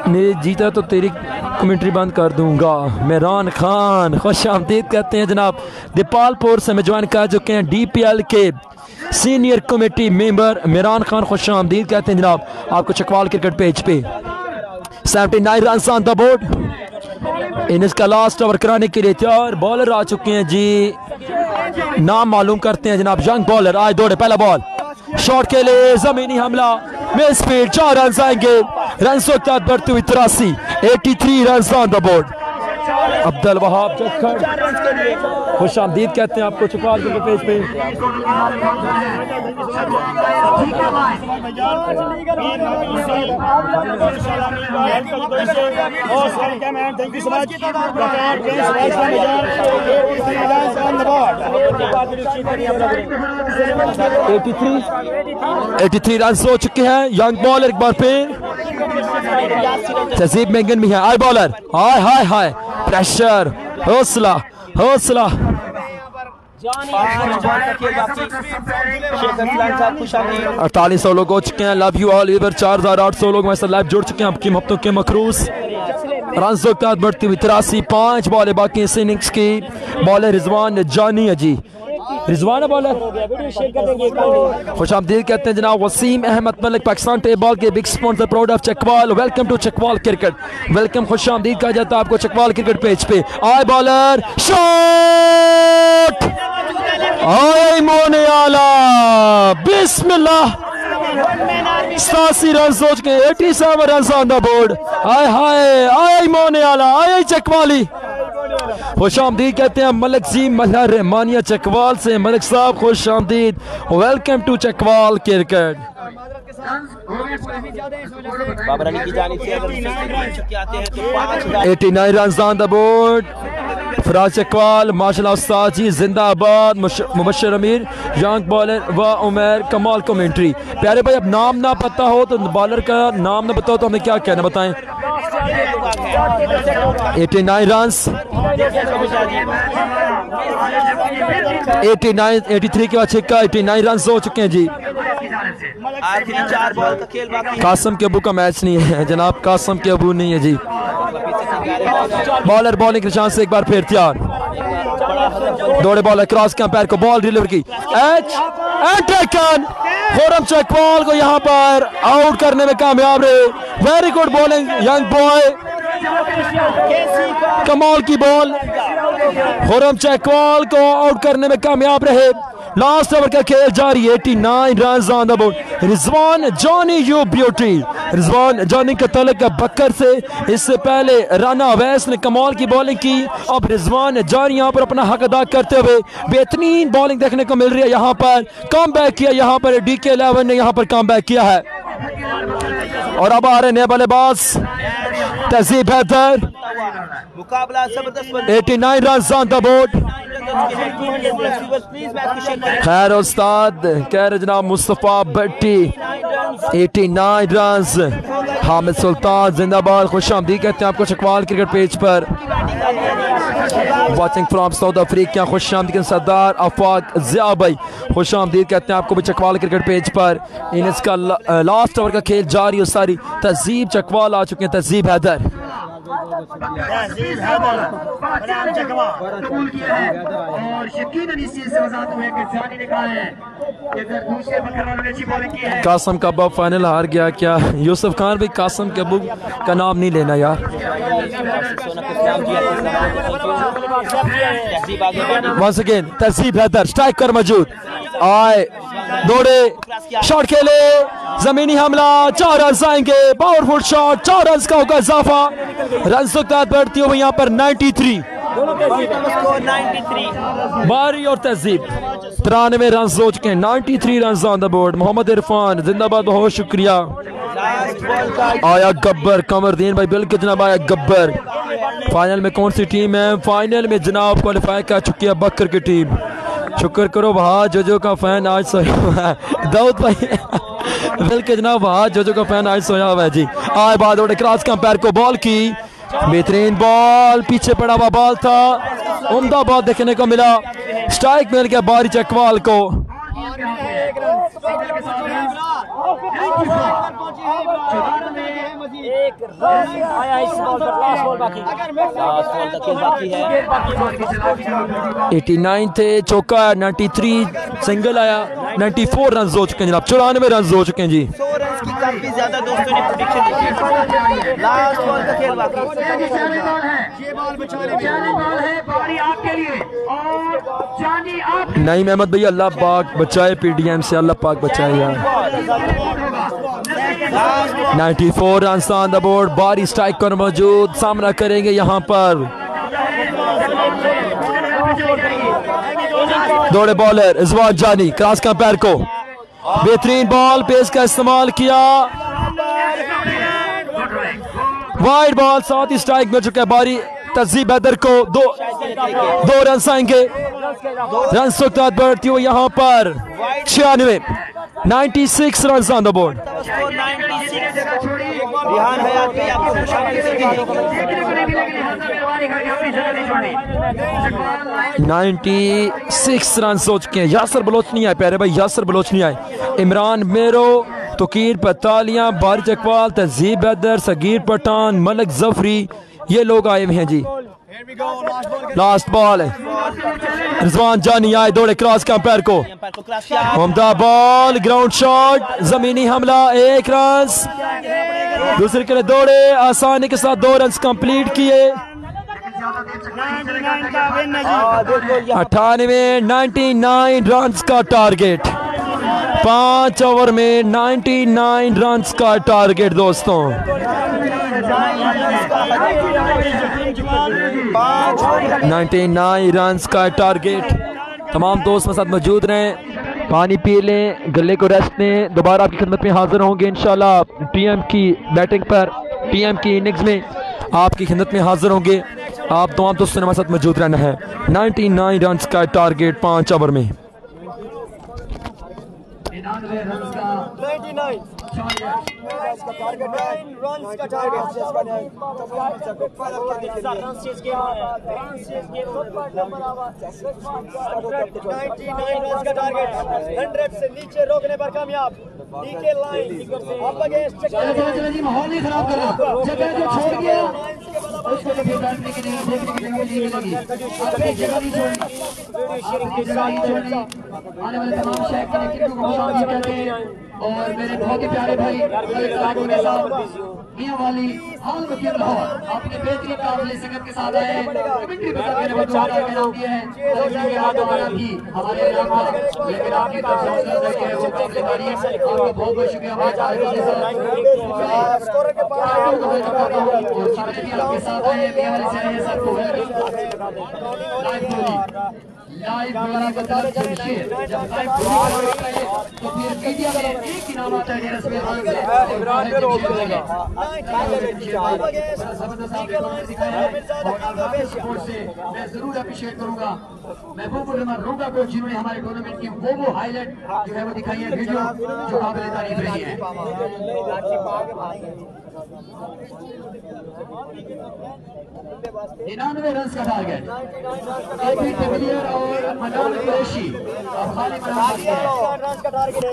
ने जीता तो तेरी कमेंट्री बंद कर दूंगा। मेहरान खान खुश आमदीद कहते हैं जनाब। दीपालपुर से में ज्वाइन कर चुके हैं DPL के senior committee member Mehran Khan, खुश आमदीद कहते हैं जनाब आपको चकवाल क्रिकेट पेज पे। 79 run on the board. Innings का लास्ट ओवर कराने के लिए तैयार बॉलर आ चुके हैं जी। नाम मालूम करते हैं जनाब, यंग बॉलर आए दौड़े। पहला बॉल शॉट के लिए जमीनी हमला में स्पीड, 4 रन आएंगे। रन वक्त बढ़ती हुई 83, 83 run on the board. Abdul Wahab Jakhar खुश आमदीद कहते हैं आपको चकवाल के पेज पे। एटी थ्री रन हो चुके हैं। यंग बॉलर एक बार फिर तहजीब मेंगन भी है। आई बॉलर, हाय हाय हाय, प्रेशर, हौसला हौसला। 4800 लोग हो चुके हैं। Love you all. इधर 4800 लोग हमारे साथ लाइव जुड़ चुके हैं। आपकी मोहब्बतों के मखरूस रन वक्त बढ़ती हुई 83, 5 बॉलें बाकी इस इनिंग्स की। बॉलर रिजवान जानी है जी, रिजवान बॉलर। खुश आमदीद कहते हैं जनाब वसीम अहमद मलिक, पाकिस्तान टेप बॉल के big sponsor, proud of Chakwal. Welcome to Chakwal cricket. Welcome, खुश आमदीद कहा जाता है आपको चकवाल क्रिकेट पेज पे। आए बॉलर, शॉट, आए मोने आला, बिस्मिल्लाह। 87 रन सोच के 87 रन ऑन द बोर्ड। आए हाय, आए मोने आला, आए चकवाली। खुश आमदीद कहते हैं मलिक जी मल्हार रहमानिया चकवाल से। मलिक साहब खुश आमदीद, welcome to Chakwal cricket. Babar Ali की जानिब से अगर छक्के आते हैं तो 5000 89 run on the board. Faraz Chakwal माशाल्लाह उस्ताद जी जिंदाबाद। मुबशर अमीर यंग बॉलर व उमर कमाल कमेंट्री। प्यारे भाई अब नाम ना पता हो तो बॉलर का नाम ना बताओ तो हमें क्या कहना बताएं। 89 रन्स 83 के बाद छक्का 89 रन हो चुके हैं जी। आखिरी 4 बॉल का खेल बाकी है। कासम के अबू का मैच नहीं है जनाब, कासम के अबू नहीं है जी। बॉलर बॉलिंग के चांस से एक बार फिर तैयार। दौड़े बॉलर क्रॉस के अंपायर को बॉल डिलीवर की H and taken. Khurram Chakwal को यहां पर आउट करने में कामयाब रहे। Very good bowling young boy, कमाल की बॉल। खुर्रम चकवाल को आउट करने में कामयाब रहे। लास्ट ओवर का खेल जारी। 89 run on the board. Rizwan Johnny you beauty. Rizwan Johnny का तलक बकर से, इससे पहले राना अवैस ने कमाल की बॉलिंग की। अब रिजवान जॉनी यहाँ पर अपना हक अदा करते हुए बेहतरीन बॉलिंग देखने को मिल रही है। यहाँ पर कम बैक किया, यहाँ पर DK11 ने यहाँ पर कम बैक किया है। और अब आ रहे नए बल्लेबाज तहजीब हैदर। मुकाबला जबरदस्त 89 रन ऑन द बोर्ड। खैर उस्ताद कह रहे जनाब मुस्तफा भट्टी 89 रन। हामिद सुल्तान जिंदाबाद, खुश आमदीद कहते हैं आपको चकवाल क्रिकेट पेज पर। वाचिंग फ्रॉम साउथ अफ्रीका, खुश आमदीद सरदार आफाक जिया भाई, खुश आमदीद कहते हैं आपको भी चकवाल क्रिकेट पेज पर। इनिंग्स का लास्ट ओवर का खेल जारी और सारी तहजीब चकवाल आ चुके हैं। तहजीब हैदर कासम का अब्बा फाइनल हार गया क्या? यूसुफ खान भाई कासम के अब्बू का नाम नहीं लेना यार। वंस अगेन तहजीब हैदर स्ट्राइक कर मौजूद आए, दौड़े शॉट खेले, जमीनी हमला, 4 रन आएंगे। पावरफुल शॉट, 4 रन का होगा इजाफा। रन सुकतात बढ़ती हुई यहाँ पर 93। बारी और तहजीब 93 रन हो चुके हैं। 93 run on the board. Mohammad Irfan जिंदाबाद, बहुत शुक्रिया। आया गब्बर, कमरदीन भाई बिल्कुल जनाब आया गब्बर। फाइनल में कौन सी टीम है? फाइनल में जनाब क्वालिफाई कर चुकी है बकर की टीम। शुक्र करो वहाँ जोजो का फैन आज सोया हुआ है। दाऊद भाई बिल्कुल जनाब वहाँ जोजो का फैन आज सोया हुआ है जी। आए बाद क्रॉस का अंपायर को बॉल की, बेहतरीन बॉल, पीछे पड़ा हुआ बॉल था, उम्दा बॉल देखने को मिला। स्ट्राइक मिल गया बारी चकवाल को। एक रन आया इस बॉल पर। लास्ट बॉल बाकी है। 89 थे, चौका 93 सिंगल आया। 94 रन हो चुके हैं जनाब, 94 रन हो चुके हैं जी। 100 रन की काफी ज्यादा दोस्तों ने प्रेडिक्शन दी। लास्ट बॉल का खेल बाकी। नहीं मेहमद भैया अल्लाह पाक बचाए, PDM से अल्लाह पाक बचाए यार। 94 रन ऑन द बोर्ड। बारी स्ट्राइक कर मौजूद, सामना करेंगे यहाँ पर दौड़े बॉलर रिजवान जानी। क्रॉस का पैर को बेहतरीन बॉल पेस का इस्तेमाल किया, वाइड बॉल, साथ ही स्ट्राइक मिल चुका है। बारी तहजीब हैदर को 2 रन आएंगे। रन सुकतात बढ़ती हुई यहाँ पर 96 run on the board. 96 run हो चुके हैं। यासर बलोच नहीं आए प्यारे भाई, यासर बलोच नहीं आए। इमरान मेरो, तोकीर पतालियां, बारी चकवाल, तहजीब हैदर, सगीर पठान, मलिक जफरी, ये लोग आए हुए हैं जी। लास्ट बॉल रिजवान जानी आए, दौड़े क्रॉस का अंपायर को, उम्दा बॉल, ग्राउंड शॉट, जमीनी हमला, 1 रन। दूसरे के लिए दौड़े, आसानी के साथ 2 रन कंप्लीट किए। 99 रन का टारगेट, 5 ओवर में 99 रन का टारगेट दोस्तों। 99 रन का टारगेट। तमाम दोस्त मेरे साथ मौजूद रहे। पानी पी लें, गले को रेस्ट दें। दोबारा आपकी खिदमत में हाजिर होंगे इंशाल्लाह। टीएम की बैटिंग पर, टीएम की इनिंग्स में आपकी खिदमत में हाजिर होंगे। आप तमाम दोस्तों ने हमारे साथ मौजूद रहना है। 99 रन का टारगेट 5 ओवर में। 99 रन का टारगेट 100 से नीचे रोकने पर कामयाब। माहौल नहीं खराब कर रहा, जगह जो छोड़ गया उसको कभी बैठने की नहीं, देखने की जगह नहीं मिलेगी। आपकी जगह नहीं छोड़नी, आपकी जगह नहीं छोड़नी। आने वाले तमाम शेख कनेक्टिव को खुशामदीद कहते हैं। और मेरे बहुत ही प्यारे भाई मियां वाली हाल वकील लाहौर अपने बेहतरीन काबिल संगत के साथ आए हैं। कमेंट्री बता के नंबर 2000 का नाम दिया है हमारे इलाका, लेकिन आपकी तरफ से है वो काबिल तारीफ। आपका बहुत बहुत शुक्रिया। और आपके साथ आए मियां वाली से आए सर को लाइव वगैरह का तरफ से जब लाइव तो फिर मीडिया में एक ही नाम आता है रस्मी खान से। मैं जरूर अप्रिशिएट करूंगा महबूबुर रहमान रोगा को, जिन्होंने हमारे टूर्नामेंट की वो हाईलाइट जो है वो दिखाई है, वीडियो जो काबिल तारीफ रही है। 99 रन का टारगेट। एपी टेविलियर और मनान कुरैशी और खाली मनान का टारगेट है।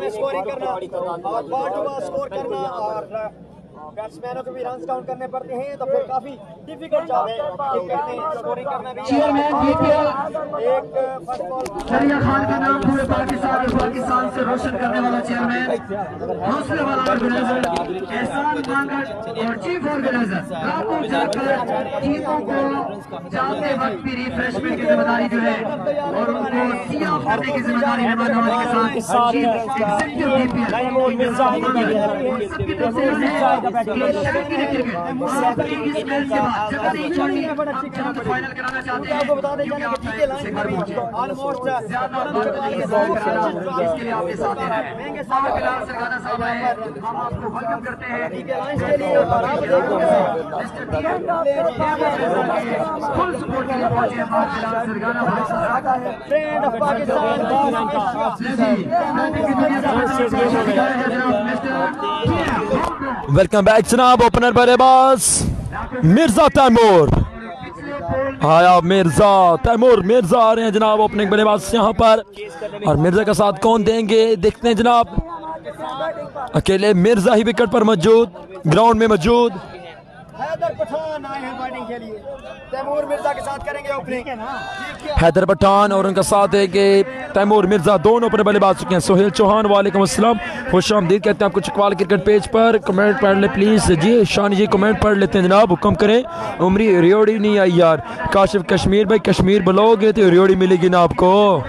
स्कोरिंग करना और बॉल टू बॉल स्कोर करना और बैट्समैनों को भी रन काउंट करने पड़ते हैं, तो फिर काफी डिफिकल्ट जॉब है स्कोरिंग करना भी। चेयरमैन बीपीएल एक फर्स्ट बॉल शरिया खान का नाम पूरे पाकिस्तान से रोशन करने वाला चेयरमैन, हौसले वाला ऑर्गेनाइजर एहसान मांगट और चीफ ऑर्गेनाइजर रातों जाकर टीमों को जाते वक्त भी रिफ्रेशमेंट की जिम्मेदारी जो है और उनको सियाह करने की जिम्मेदारी निभाने के साथ चीफ एग्जीक्यूटिव बीपीएल सबकी तरफ से फाइनल कराना चाहते हैं। ऑलमोस्ट इसके लिए आपके साथ हैं बिलाल सरगाना साहब हैं, हम आपको वेलकम करते हैं फुल सपोर्ट के लिए पहुंचे हैं Bilal Sargana friend of Pakistan. Welcome back जनाब। ओपनर बल्लेबाज मिर्जा तैमूर आया, मिर्जा तैमूर मिर्जा आ रहे हैं जनाब ओपनिंग बल्लेबाज यहाँ पर। और मिर्जा का साथ कौन देंगे देखते हैं जनाब। अकेले मिर्जा ही विकेट पर मौजूद, ग्राउंड में मौजूद। हैदर पठान आए हैं बैटिंग के लिए, तैमूर मिर्जा के साथ करेंगे ओपनिंग। हैदर पठान और उनका साथ है कि तैमूर मिर्जा दोनों पर बल्लेबाज चुके हैं। सोहेल चौहान वालेकुम अस्सलाम, खुश आमदीद कहते हैं आपको चकवाल क्रिकेट पेज पर। कमेंट पढ़ ले प्लीज जी, शान जी कमेंट पढ़ लेते हैं जनाब, हुक्म करें। उमरी रियोड़ी नहीं आई यार, काशिफ कश्मीर भाई कश्मीर बुलाओगे तो रियोड़ी मिलेगी ना आपको।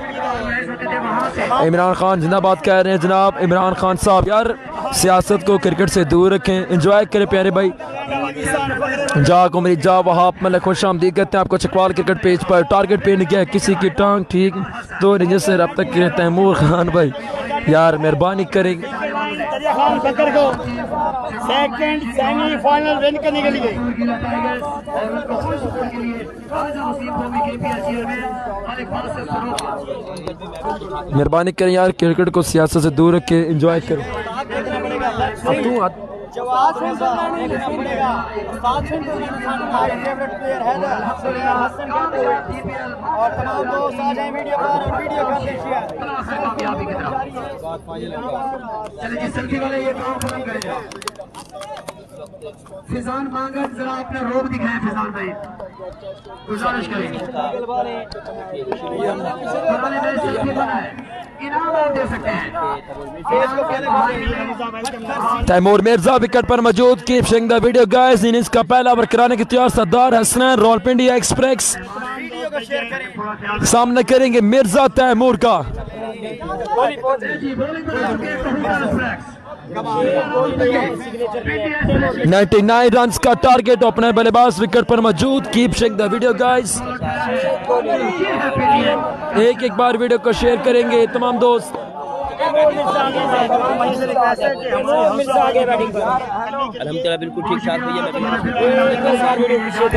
इमरान खान जिंदाबाद कह रहे हैं जनाब। इमरान खान साहब यार सियासत को क्रिकेट से दूर रखें, एंजॉय करें प्यारे भाई। जाक उमरी जा वहाब मतलब खुश आमदीद कहते हैं आपको चकवाल क्रिकेट पेज पर। टारगेट पे नहीं किया किसी की टांग ठीक तो रिजन से रब्ता करें तैमूर खान भाई यार मेहरबानी करेंगे। सेकंड सेमीफाइनल विन करने के लिए मेहरबानी करें यार, क्रिकेट को सियासत से दूर रखें, एंजॉय करें। जवाब पड़ेगा फेवरेट प्लेयर हैदर हसन और तमाम दोस्त आ जाए वीडियो पर और वीडियो कर लीजिए। चलिए सेल्फी वाले ये काम खत्म करें। फिजान मांगट जरा अपना रोब दिखाएं फिजान भाई, गुजारिश करेंगे। तैमूर मिर्जा विकेट पर मौजूद। Keep sharing the video guys. Innings का पहला ओवर कराने की तैयार सरदार हसनैन रावलपिंडी एक्सप्रेस सामने करेंगे मिर्जा तैमूर का। 99 रन का टारगेट अपने बल्लेबाज विकेट पर मौजूद। Keep sharing the video guys. एक बार वीडियो को शेयर करेंगे तमाम दोस्त। अल्हम्दुलिल्लाह बिल्कुल ठीक ठाक भैया।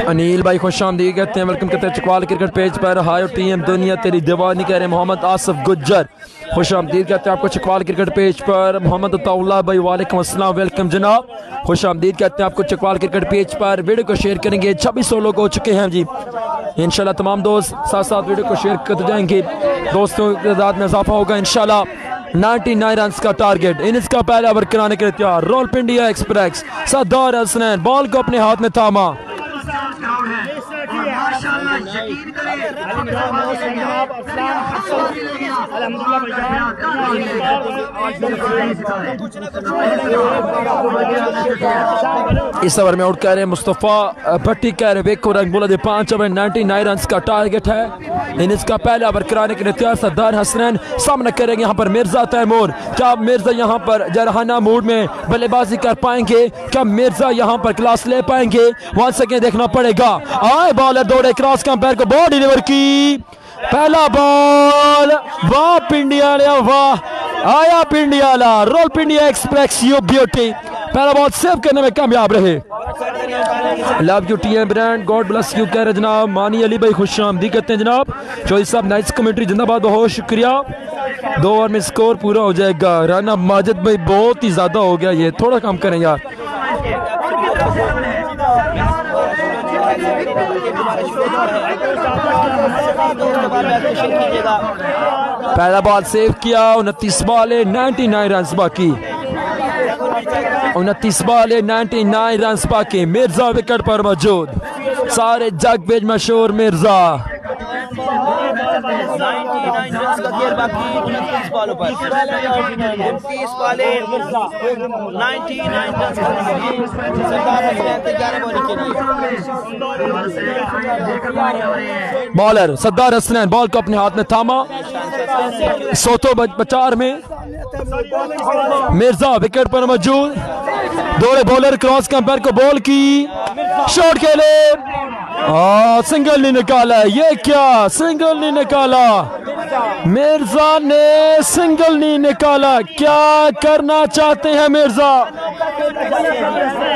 अनिल भाई खुश आमदीद कहते हैं, वेलकम करते हैं चकवाल क्रिकेट पेज पर। हाय टीम दुनिया तेरी दीवानी कह रहे हैं मोहम्मद आसिफ गुज्जर, खुश आमदीद कहते हैं आपको चकवाल क्रिकेट पेज पर। मोहम्मद अताउल्लाह भाई वालेकुम अस्सलाम, वेलकम जनाब, खुश आमदीद कहते हैं आपको चकवाल क्रिकेट पेज पर। वीडियो को शेयर करेंगे, 2600 लोग हो चुके हैं जी। इंशाल्लाह तमाम दोस्त साथ साथ वीडियो को शेयर करते जाएंगे, दोस्तों की तादाद में इजाफा होगा इंशाल्लाह। 99 रन का टारगेट, इनिंग्स का पहला ओवर कराने के लिए तैयार। रावलपिंडी एक्सप्रेस सरदार हसनैन बॉल को अपने हाथ में थामा। इस ओवर में आउट कह रहे हैं मुस्तफ़ा भट्टी, कह रहे वेको रंग बोला दे 5 ओवर 99 रन का टारगेट है। इनिंग्स का पहला ओवर कराने के लिए तैयार सरदार हसनैन। सामना करेंगे यहाँ पर मिर्जा तैमूर। क्या मिर्जा यहाँ पर जरहाना मूड में बल्लेबाजी कर पाएंगे? क्या मिर्जा यहाँ पर क्लास ले पाएंगे? वहां से देखना पड़ेगा। आए बॉलर दौड़े क्रॉस कंपेयर को बॉल डिलीवर की, पहला बॉल, वाह पिंडियाला, वाह आया पिंडियाला। रावलपिंडी एक्सप्रेस यू ब्यूटी, पहला बॉल सेव करने में कामयाब रहे। Love you TM brand, God bless you कह रहे जनाब। मानी अली भाई खुश आमदी कहते हैं जनाब। चौधरी साहब नाइस कमेंट्री, जिंदाबाद, बहुत शुक्रिया। 2 ओवर में स्कोर पूरा हो जाएगा। राना माजिद भाई बहुत ही ज्यादा हो गया, ये थोड़ा कम करें यार। पहला बॉल सेव किया, 29 बॉल है 99 रन बाकी। 29 बॉल है 99 रन बाकी। मिर्जा विकेट पर मौजूद, सारे जग पेज मशहूर मिर्जा। 99 रन का खेल बाकी 29 बॉलों पर। 29 बॉले 99 रन सरदार हसनैन तैयार बॉलिंग के लिए। बॉलर सरदार हसनैन बॉल को अपने हाथ में थामा। सोतो बचार में मिर्जा विकेट पर मौजूद। दौड़े बॉलर क्रॉस कंपेयर को बॉल की, शॉट खेले, सिंगल नहीं निकाला। ये क्या सिंगल नहीं निकाला? मिर्जा ने सिंगल नहीं निकाला। क्या करना चाहते हैं मिर्जा?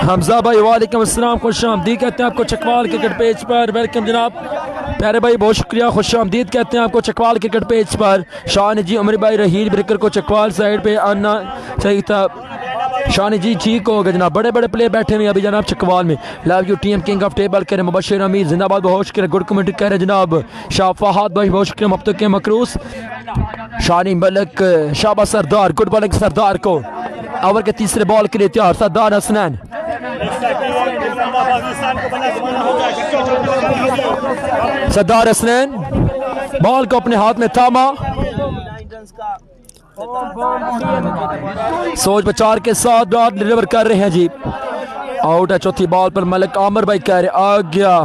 हमजा भाई वालेकुम अस्सलाम, खुश आमदीद कहते हैं आपको चकवाल क्रिकेट पेज पर। वेलकम जनाब प्यारे भाई, बहुत शुक्रिया, खुश आमदीद कहते हैं आपको चकवाल क्रिकेट पेज पर। शान जी उमर भाई रहील ब्रेकर को चकवाल साइड पे आना चाहिए था। शानी जी ठीक हो गए जनाब, बड़े बड़े प्लेयर बैठे हुए अभी जनाब चकवाल में। Love you team king of table कह रहे मुबशिर अमीर, जिंदाबाद, बहुत शुक्रिया, गुड कमेंट कह रहे जनाब। शाह फहाद भाई बहुत शुक्रिया, मुफ्त के मकरूस। शानी मलिक शाबा सरदार, गुड बॉलिंग सरदार को। ओवर के तीसरे बॉल के लिए तैयार सरदार हसनैन। सरदार हसनैन बॉल को अपने हाथ में थामा, सोच विचार के साथ डॉट डिलीवर कर रहे हैं जी। आउट है चौथी बॉल पर। मलिक आमिर भाई कह रहे आ गया।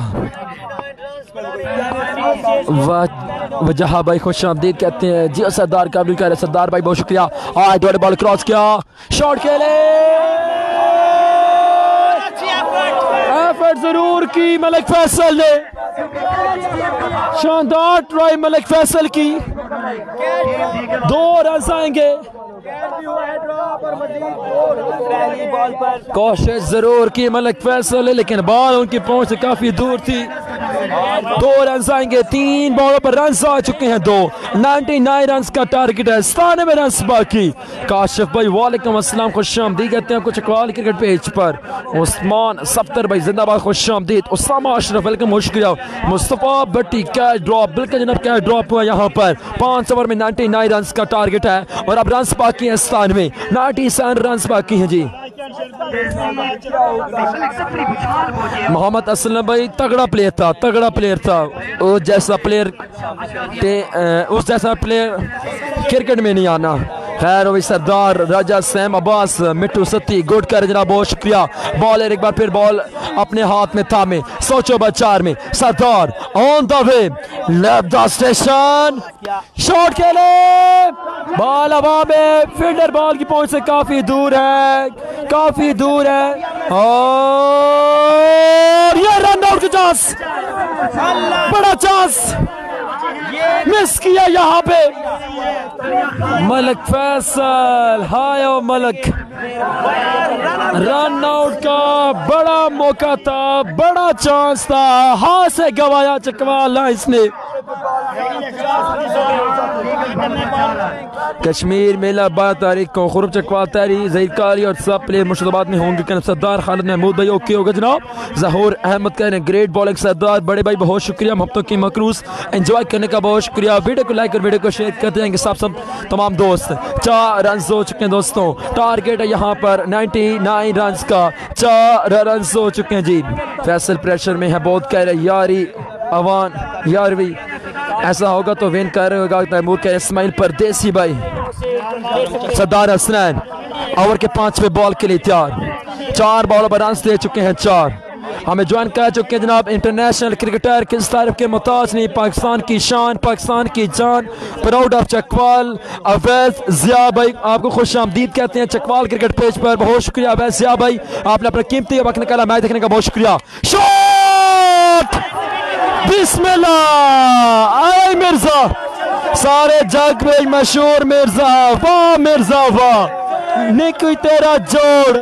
वजह भाई खुश आमदीद कहते हैं जी। सरदार का भी कह रहे सरदार भाई बहुत शुक्रिया। आज दौड़े बॉल क्रॉस किया, शॉट खेले, एफर्ट जरूर की मलिक फैसल ने, शानदार ट्राई मलिक फैसल की। 2 रन आएंगे। कोशिश जरूर की मलिक फैसल ने, लेकिन बॉल उनकी पहुंच से काफी दूर थी। 2 रन आएंगे। 3 बॉलों पर रन आ चुके हैं 2। 99 रन का टारगेट है, 97 रन बाकी। काशिफ भाई वालेकुम अस्सलाम, खुश आमदीद कहते हैं कुछ चकवाल क्रिकेट पेज पर। उस्मान सफ्तर भाई जिंदाबाद, खुश आमदीद। उसामा अशरफ वेलकम, बहुत शुक्रिया। मुस्तफ़ा भट्टी कैच ड्रॉप, बिल्कुल जनाब कैच ड्रॉप हुआ यहाँ पर। 5 ओवर में 99 रन का टारगेट है और अब रन बाकी हैं 97, 97 रन बाकी हैं जी। मोहम्मद असलम भाई तगड़ा प्लेयर था, तगड़ा प्लेयर था। उस जैसा प्लेयर क्रिकेट में नहीं आना। खैर वही सरदार राजा सैम अब्बास मिट्टू सत्ती गुड कर जनाब, बहुत शुक्रिया। बॉलर एक बार फिर बॉल अपने हाथ में थामे 104 में Sardar on the way left the station shot खेले, बॉल हवा में, फील्डर बॉल की पहुंच से काफी दूर है, काफी दूर है और ये रन आउट का चांस, बड़ा चांस मिस किया यहाँ पे मलक फैसल। हाय ओ मलक, रन आउट का बड़ा मौका था, बड़ा चांस था, हाथ से गवाया चकवाल लाइंस ने। कश्मीर मेला 12 तारीख को खुरब चकवाल तारी जहीर कारी और सब प्लेयर मुर्शिदाबाद में होंगे। सरदार खालिद महमूद भाई ओके होगा जनाब। जहूर अहमद कह रहे हैं ग्रेट बॉलिंग सरदार, बड़े भाई बहुत शुक्रिया। मोहब्बतों की मकरूज एंजॉय करने का बहुत शुक्रिया। वीडियो को लाइक और वीडियो को शेयर करते जाएंगे सब तमाम दोस्त। 4 रन हो चुके हैं दोस्तों, टारगेट है यहाँ पर 99 रन का, 4 रन हो चुके हैं जी। फैसल प्रेशर में है बहुत, कह रहे यारी अवान यारवी, ऐसा होगा तो विन कर होगा। तैमूर के इस्माइल परदेसी भाई। सरदार हसनैन ओवर के 5वें बॉल के लिए तैयार, 4 बॉल पर रन दे चुके हैं 4। हमें ज्वाइन कर चुके हैं जनाब इंटरनेशनल क्रिकेटर, किस तारीफ के मोहताज नहीं, पाकिस्तान की शान, पाकिस्तान की जान, प्राउड ऑफ चकवाल अवैध जिया भाई, आपको खुश आमदीद कहते हैं चकवाल क्रिकेट पेज पर। बहुत शुक्रिया अवैध जिया भाई, आपने अपना कीमती वक्त निकाला मैच देखने का, बहुत शुक्रिया। शॉट बिस्मिल्लाह, आए मिर्जा, सारे जग में मशहूर मिर्जा, वाह मिर्जा वाह, निकी तेरा जोड़,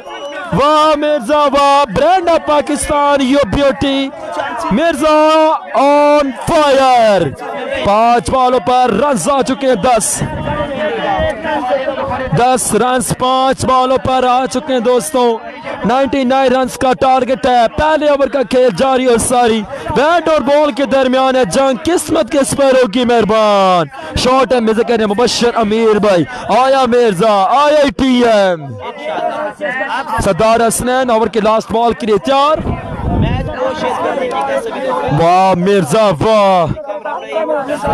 वाह मिर्जा वाह, brand of Pakistan you beauty, Mirza on fire. 5 बॉलों पर रन आ चुके हैं 10 रन 5 बॉलों पर आ चुके हैं दोस्तों। 99 रन का टारगेट है। पहले ओवर का खेल जारी और सारी, बैट और बॉल के दरमियान है जंग, किस्मत किस पर होगी मेहरबान। शॉट है मिर्जा कह रहे हैं मुबशर अमीर भाई, आया मिर्जा, आया टीएम। सरदार हसनैन ओवर के लास्ट बॉल के लिए तैयार, वाह मिर्जा वाह।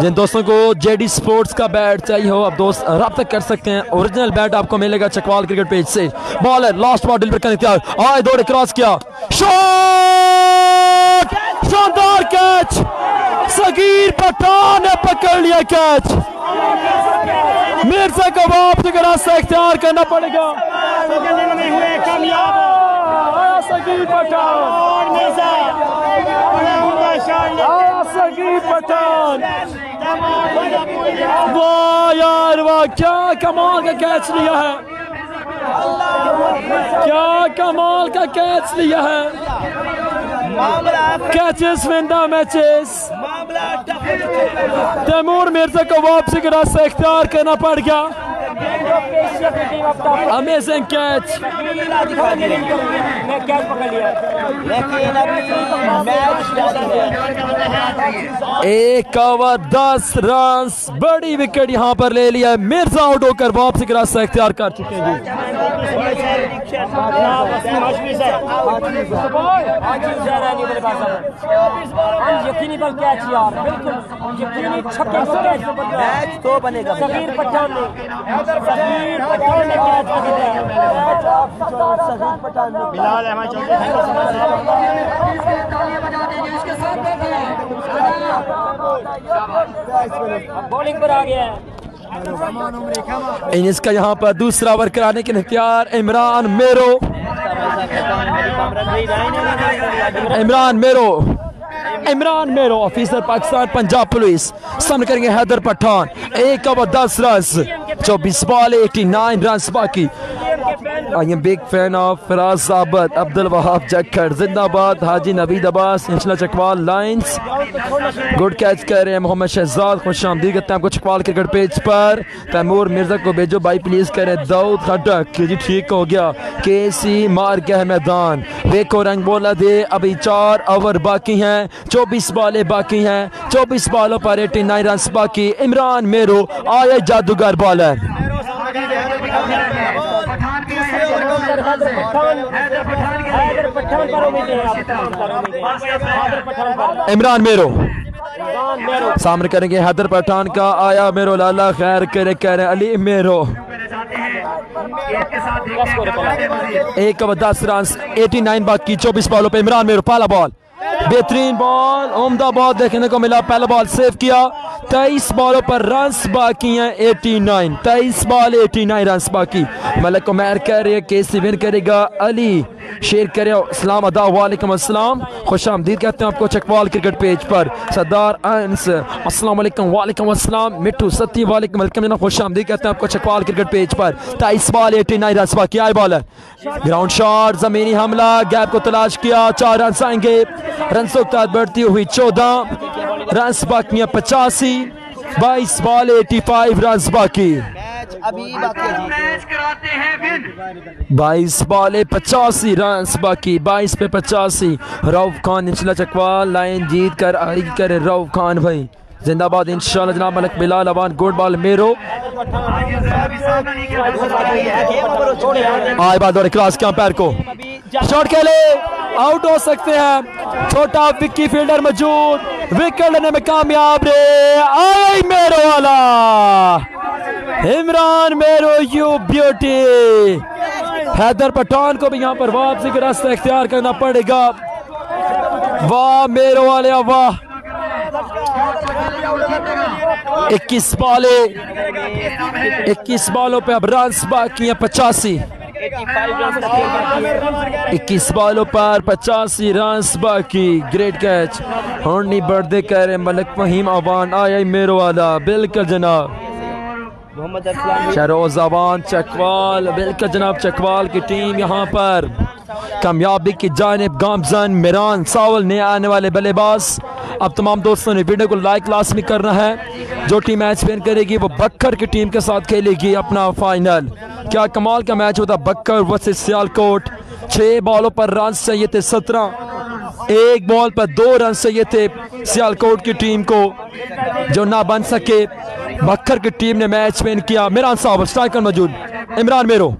जिन दोस्तों को जेडी स्पोर्ट्स का बैट चाहिए हो, अब दोस्त रब्ता कर सकते हैं, ओरिजिनल बैट आपको मिलेगा चकवाल क्रिकेट पेज से। बॉलर लास्ट बॉल डिलीवर करने तैयार, आए दौड़े क्रॉस किया, शॉट, शानदार कैच, सगीर पठान ने पकड़ लिया कैच। मिर्जा को वापसी का रास्ता इख्तियार करना पड़ेगा। सगीर पठान, सगीर पठान, वाह यार वाह, क्या कमाल का कैच लिया है, क्या कमाल का कैच लिया है। Catches win the matches. Taimur Mirza को वापसी का रास्ता इख्तियार करना पड़ गया। अमेजिंग कैच, एक ओवर 10 रन, बड़ी विकेट यहाँ पर ले लिया। मिर्जा आउट होकर वापसी का रास्ता इख्तियार कर चुके हैं यकीनी बल कैच यार, बिल्कुल यकीनी छक्के को कैच, मैच तो बनेगा। सगीर पठान ने कैच पकड़ा, सगीर पठान ने बिलाल अहमद बॉलिंग पर आ गया है। इनिंग्स का यहाँ पर दूसरा ओवर कराने के लिए तैयार इमरान मेरो, इमरान मेरो ऑफिसर पाकिस्तान पंजाब पुलिस। सामने करेंगे Haider Pathan, 1 over 10 run 24 ball 89 run बाकी। I am big fan of Faraz Abad, Abdul Wahab Jakhar, जिंदाबाद हाजी नवीद अब्बास, इंशला चकवाल लाइंस। गुड कैच कर रहे हैं मोहम्मद शहजाद, खुश आमदीद करते हैं आपको चकवाल क्रिकेट पेज पर। तैमूर मिर्जा को भेजो भाई प्लीज करें। दाऊद खटक जी ठीक हो गया। केसी मार गया है मैदान, देखो रंग बोला दे। अभी 4 ओवर बाकी हैं, 24 बॉलें बाकी हैं, 24 बॉलों पर 89 रन बाकी। इमरान मेरो आया जादूगर बॉलर। इमरान मेरो सामने करेंगे हैदर पठान का, आया मेरो लाला खैर करे कह रहे अली मेरो। 1 ओवर 10 रन, 89 बाकी, 24 बॉलों पे। इमरान मेरू पहला बॉल, बेहतरीन बॉल, उम्दा बॉल देखने को मिला। पहला बॉल सेव किया, 23 बॉलों पर रन्स बाकी हैं 89, 23 बॉल 89 रन्स बाकी। मलक उमर कह रहे हैं केसी विन करेगा, अली शेर करे सलाम अदा, वालेकुम अस्सलाम, खुश आमदीद कहते हैं आपको चकवाल क्रिकेट पेज पर। सरदार अंस अस्सलाम वालेकुम, वालेकुम अस्सलाम। मिट्टू सत्ती वालेकुम वेलकम जना, खुश आमदीद कहते हैं आपको चकवाल क्रिकेट पेज पर। 23 बॉल 89 रन्स बाकी। आए बॉलर, ग्राउंड शॉट, जमीनी हमला, गैप को तलाश किया, 4 रन आएंगे। रन्स की बढ़ती हुई 14 रन्स बाकी हैं 85, 22 बॉल 85 रन्स बाकी। अभी बाकी है जी। 22 बॉल 85 रन्स बाकी, 22 पे 85। रऊफ खान निचला चकवाल, लाइन जीत कर आई करे रऊफ खान भाई, जिंदाबाद इंशाल्लाह जनाब। मलक बिलाल अवान, गुड बॉल मेरो। आए बात और क्रॉस के पैर को शॉट खेले, आउट हो सकते हैं। छोटा विक्की फील्डर मौजूद, विकेट लेने में कामयाब रे। आई मेरो वाला इमरान मेरो, यू ब्यूटी। हैदर पठान को भी यहाँ पर वापसी का रास्ता इख्तियार करना पड़ेगा। वाह मेरो वाले वाह। 21 बॉलों पे अब रन्स बाकी हैं 85, 21 बॉलों पर 85 रन्स बाकी। ग्रेट कैच, होनी बर्दे कह रहे मलक फहीम अवान, आया मेरो वाला, बिल्कुल जनाब। शरोज अवान चकवाल, बिल्कुल जनाब, चकवाल की टीम यहाँ पर कामयाबी की जानिब गामजन मिरान सावल ने आने वाले बल्लेबाज। अब तमाम दोस्तों ने वीडियो को लाइक लाजमी करना है। जो टीम मैच विन करेगी वो बक्कर की टीम के साथ खेलेगी अपना फाइनल। क्या कमाल का मैच होता, बक्कर वर्सेस सियालकोट। 6 बॉलों पर रन चाहिए थे 17, 1 बॉल पर 2 रन चाहिए थे सियालकोट की टीम को, जो ना बन सके। बक्कर की टीम ने मैच विन किया। मिरान साहब स्ट्राइकर मौजूद, इमरान मेरो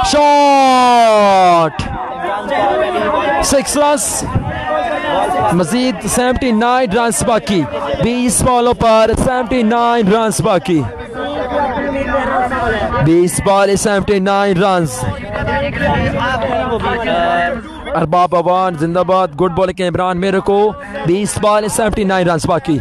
शॉट, 6 रन, मजीद 79 रन बाकी। 20 बॉलों पर 79 रन बाकी, 20 बॉल 79 रन। अरबाब अवान जिंदाबाद, गुड बॉल के इमरान मेरे को, 20 बॉल 79 रन बाकी।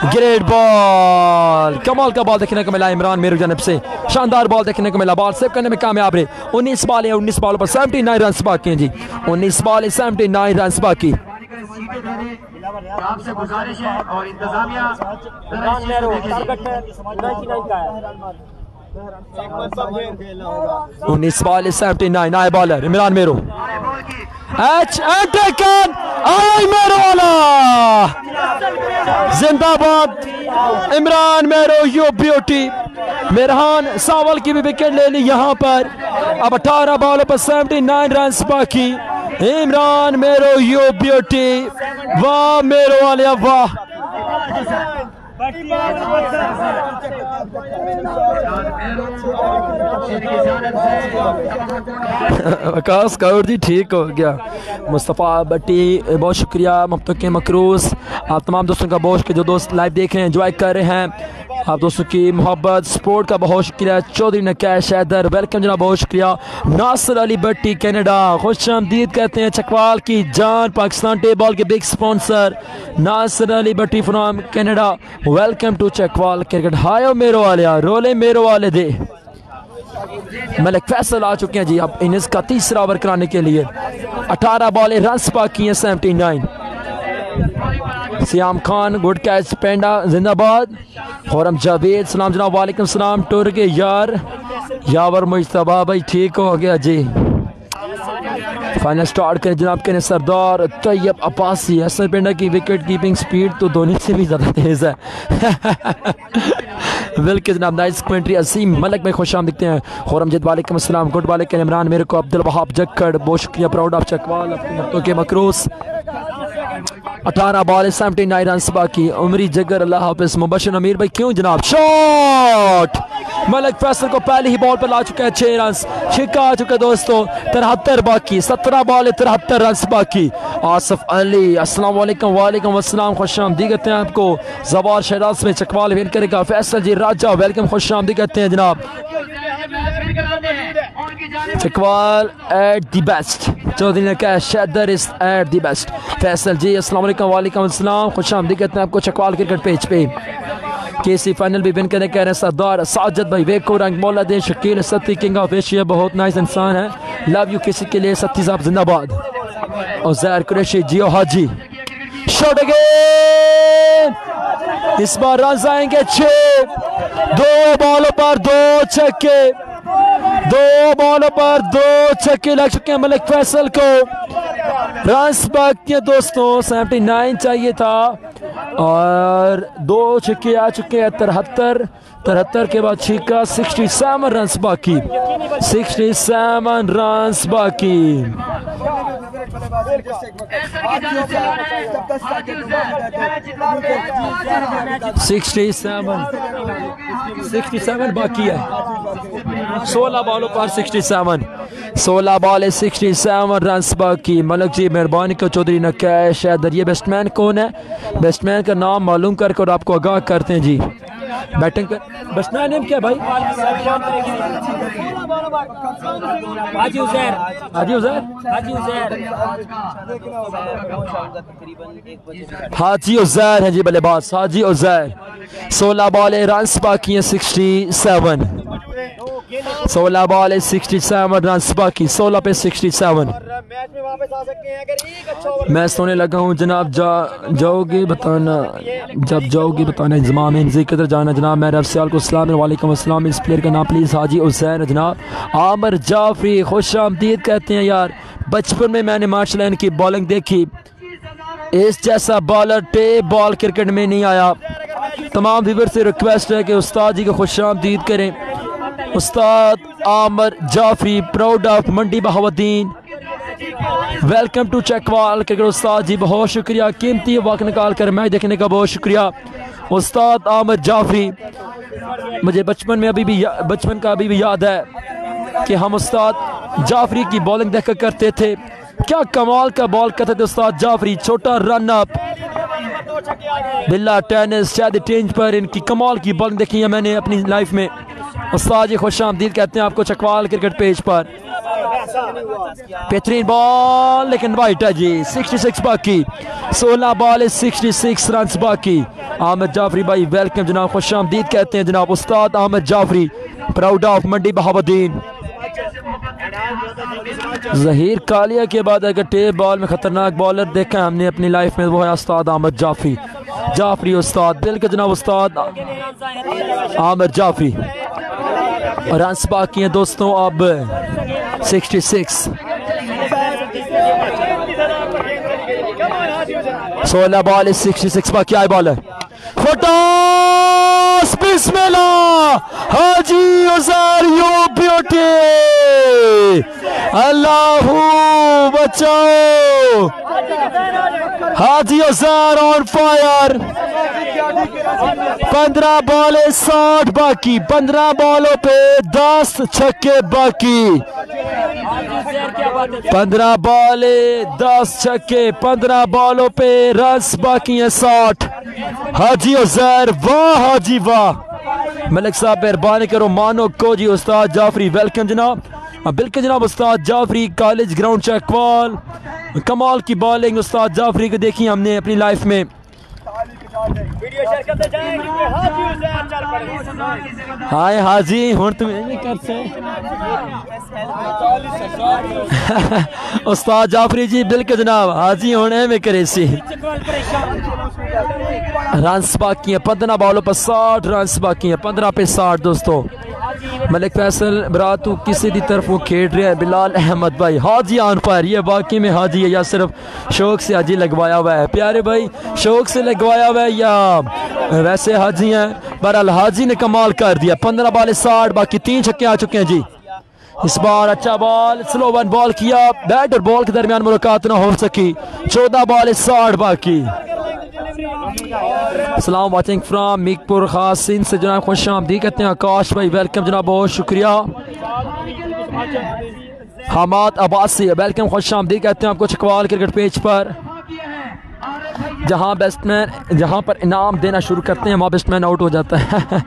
ग्रेट बॉल, कमाल का बॉल देखने को मिला इमरान मेरे जानब से, शानदार बॉल देखने को मिला। बॉल सेव करने में कामयाब रहे। 19 बॉल है, 19 बॉल पर 79 रन बाकी हैं जी। 19 बॉल 79 रन बाकी। आपसे गुजारिश है और इंतजामिया 19 बॉल 79। आए बॉलर इमरान मेरो, आई मेरो वाला, जिंदाबाद इमरान मेरो, यू ब्यूटी। मेरहान सावल की भी विकेट ले ली यहाँ पर। अब 18 बॉलों पर 79 रन बाकी। इमरान मेरो, यू ब्यूटी, वाह मेरो वाले वाह। आकाश कौर जी ठीक हो गया। मुस्तफ़ा भट्टी बहुत शुक्रिया। मुफ्त के मकरूस, आप तमाम दोस्तों का बहुत शुक्रिया जो दोस्त लाइव देख रहे हैं, एंजॉय कर रहे हैं। आप दोस्तों की मोहब्बत सपोर्ट का बहुत शुक्रिया। चौधरी नकेश हैदर वेलकम जनाब, बहुत शुक्रिया। नासिर अली भट्टी कनाडा, खुश आमदीद कहते हैं। चकवाल की जान पाकिस्तान टेबल के big sponsor Nasir Ali Bhatti from Canada, welcome to Chakwal cricket. हायो मेरो वाले, रोले मेरो वाले दे। मलिक फैसल आ चुके हैं जी अब इनिंग्स का तीसरा ओवर कराने के लिए। 18 बॉल रन बाकी हैं 79। सियाम खान गुड कैच, पेंडा जिंदाबाद। खुरम जावेद सलाम जनाब, वालेकुम सलाम। टुर के यावर मुश्तबा भाई ठीक हो गया जी। फाइनल स्टार्ट करें जनाब के सरदार तैयब अब्बासी। हसन पेंडा की विकेट कीपिंग स्पीड तो धोनी से भी ज़्यादा तेज़ है। बिल्कुल जनाब, नाइस कमेंट्री। असीम मलक में खुश दिखते हैं। खुरमजिद वालेकुम अस्सलाम, गुड वालेकुम इमरान मेरे को, अब्दुल वहाब जक्कड़ बहुत शुक्रिया। प्राउड ऑफ चकवाल, अपने मत्तों के मकरूस। 18 बॉल 79 रन बाकी। उमरी जगर अल्लाह हाफिज। मुबशर अमीर भाई क्यों जनाब, शॉट मलिक फैसल को पहली ही बॉल पर ला चुका है 6 रन। छिक्का आ चुका है दोस्तों। 73 बाकी, 17 बॉल 73 रन बाकी। आसिफ अली अस्सलाम वालेकुम, वालेकुम अस्सलाम, खुश आमदीद कहते हैं आपको। जवार शहराज में चकवाल विन करेगा। फैसल जी राजा वेलकम, खुश आमदीद कहते हैं जनाब। Chakwal at the best, Chaudhry ने कहा शैदर is at the best. Faisal ji अस्सलाम वालेकुम। वालेकुम अस्सलाम, खुश आमदीद कहते हैं आपको चकवाल क्रिकेट पेज पे। केसी फाइनल भी विन करने कह रहे हैं सरदार साजिद भाई, वेको रंग मौला दे Shakeel Satti king of Asia, बहुत नाइस इंसान है, लव यू किसी के लिए सत्ती साहब जिंदाबाद। और जहर कुरैशी जियो हाजी, शॉट अगेन, इस बार रन आएंगे 6, 2 बॉलों पर 2 छक्के, 2 बॉलों पर 2 छक्के लग चुके हैं मलिक फैसल को। रन्स बाकी हैं दोस्तों, 79 चाहिए था और 2 छक्के आ चुके हैं। 73 के बाद छक्का, 67 रन्स बाकी, 67 रन्स बाकी। 67 बाकी है, 16 बॉलों पर 67, 16 बॉल 67 रन्स बाकी। मलिक जी मेहरबानी को चौधरी ने क्या शायद ये बैट्समैन कौन है, बैट्समैन का नाम मालूम करके और आपको आगाह करते हैं जी। बैटिंग कर बैट्समैन नेम क्या भाई? हाजी उजैर, हाजी उजैर, हाजी उजैर, हाजी उजैर है जी बल्लेबाज, हाजी उजैर। 16 बॉल रन्स बाकी हैं 67, 16 बॉल 67 रन्स बाकी, 16 पे 67। मैं सोने लगा हूँ जनाब, जाओगे बताना, जब जाओगे बताना इंतजाम है किधर जाना जनाब। मेरे अफसाल को सलाम वालेकुम अस्सलाम। इस प्लेयर का नाम प्लीज़ हाजी उजैर जनाब। आमिर जाफरी खुश आमदीद कहते हैं यार, बचपन में मैंने माशाल्लाह इनकी बॉलिंग देखी, इस जैसा बॉलर टे बॉल क्रिकेट में नहीं आया। तमाम व्यूअर से रिक्वेस्ट है कि उस्ताद जी को खुश आमदीद करें। उस्ताद Amir Jafri, proud of Mandi Bahauddin, welcome to Chakwal cricket. उस्ताद जी बहुत शुक्रिया, कीमती वक्त निकाल कर मैच देखने का बहुत शुक्रिया उस्ताद आमिर जाफरी। मुझे बचपन में बचपन का अभी भी याद है कि हम उस्ताद जाफरी की बॉलिंग देखा करते थे, क्या कमाल का बॉल करते थे उस्ताद जाफरी। छोटा रन अप, बिल्ला टेनिस, शायद टेंज पर इनकी कमाल की बॉलिंग देखी है मैंने अपनी लाइफ में। उस्ताद जी खुश आमदीद कहते हैं आपको चकवाल क्रिकेट पेज पर। बेहतरीन बॉल लेकिन वाइट है जी, 66 बाकी, 16 बॉल 66 रन बाकी। आमिर जाफरी भाई वेलकम जनाब, खुश आमदीद कहते हैं जनाब उस्ताद आमिर जाफरी, प्राउड ऑफ मंडी बहावुद्दीन। जहीर कालिया के बाद अगर टेप बॉल में खतरनाक बॉलर देखा हमने अपनी लाइफ में वो है उस्ताद आमिर जाफरी। जाफरी उस्ताद दिल के जनाब उस्ताद आमिर जाफरी। रन बाकी हैं दोस्तों अब 66, 16 बॉल 66 बाकी। आए bowler potash Bismillah, Haji Uzair you beauty, Allahu बचाओ, हाजी उजैर ऑन फायर। 15 बॉल 60 बाकी, 15 बॉलों पे 10 छक्के बाकी, 15 बॉल 10 छक्के, 15 बॉलों पे रन्स बाकी हैं 60। हाजी उजैर वाह, हाजी वाह। मलिक साहब मेहरबानी करो मानो को जी। उस्ताद जाफरी वेलकम जनाब, बिल्कुल जनाब उस्ताद जाफरी, कॉलेज ग्राउंड चकवाल, कमाल की बॉलिंग उस्ताद जाफरी को देखी हमने अपनी लाइफ में। वीडियो शेयर करते जाएंगे, हाजी उजैर चल पड़े। हाय हाजी हुण तुम नहीं कर उस्ताद जाफरी जी बिल्कुल जनाब, हाजी हुण में करे सी। रन्स बाकी हैं 15 बॉलों पर 60 रन्स बाकी हैं, 15 पे 60 दोस्तों। मलिक फैसल बरातू किसी की तरफ वो खेल रहे हैं। बिलाल अहमद भाई हाजी ऑन फायर, ये वाकई में हाजी है या सिर्फ शौक से हाजी लगवाया हुआ है? प्यारे भाई शौक से लगवाया हुआ है या वैसे हाजी हैं? बहरहाल हाजी ने कमाल कर दिया। 15 बॉल 60 बाकी, 3 छक्के आ चुके हैं जी। इस बार अच्छा बॉल, स्लो वन बॉल किया, बैट और बॉल के दरमियान मुलाकात ना हो सकी। 14 बॉल 60 बाकी। सलाम वाचिंग फ्राम मीरपुर खास सिंध से जनाब, खुश आमदीद कहते हैं आकाश भाई वेलकम जनाब, बहुत शुक्रिया। हमाद अब्बासी वेलकम, खुश आमदीद कहते हैं आपको चकवाल क्रिकेट पेज पर। जहां बैट्समैन जहां पर इनाम देना शुरू करते हैं वहां बैट्समैन आउट हो जाता है।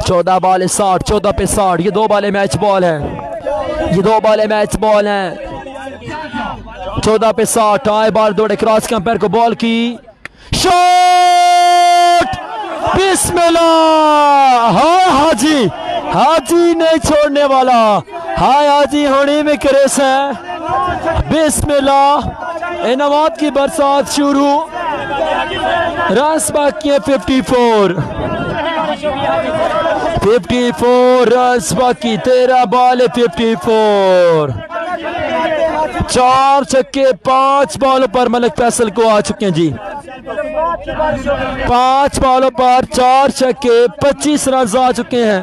14 बॉल 60, 14 पे 60। ये 2 बॉल मैच बॉल है, ये 2 बॉल मैच बॉल है। 14 पे 60। टाई बार दौड़े क्रॉस के अंपायर को बॉल की शॉट, बिस्मिल्लाह। हाय हाजी, हाजी नहीं छोड़ने वाला। हाय हाजी होने में करेस है, बिस्मिल्लाह। इनामात की बरसात शुरू। रन्स बाकी है 54 रन्स बाकी। 13 बॉल 54। 4 छक्के 5 बॉलों पर मलिक फैसल को आ चुके हैं जी। 5 बॉलों पर 4 छक्के 25 रन आ चुके हैं।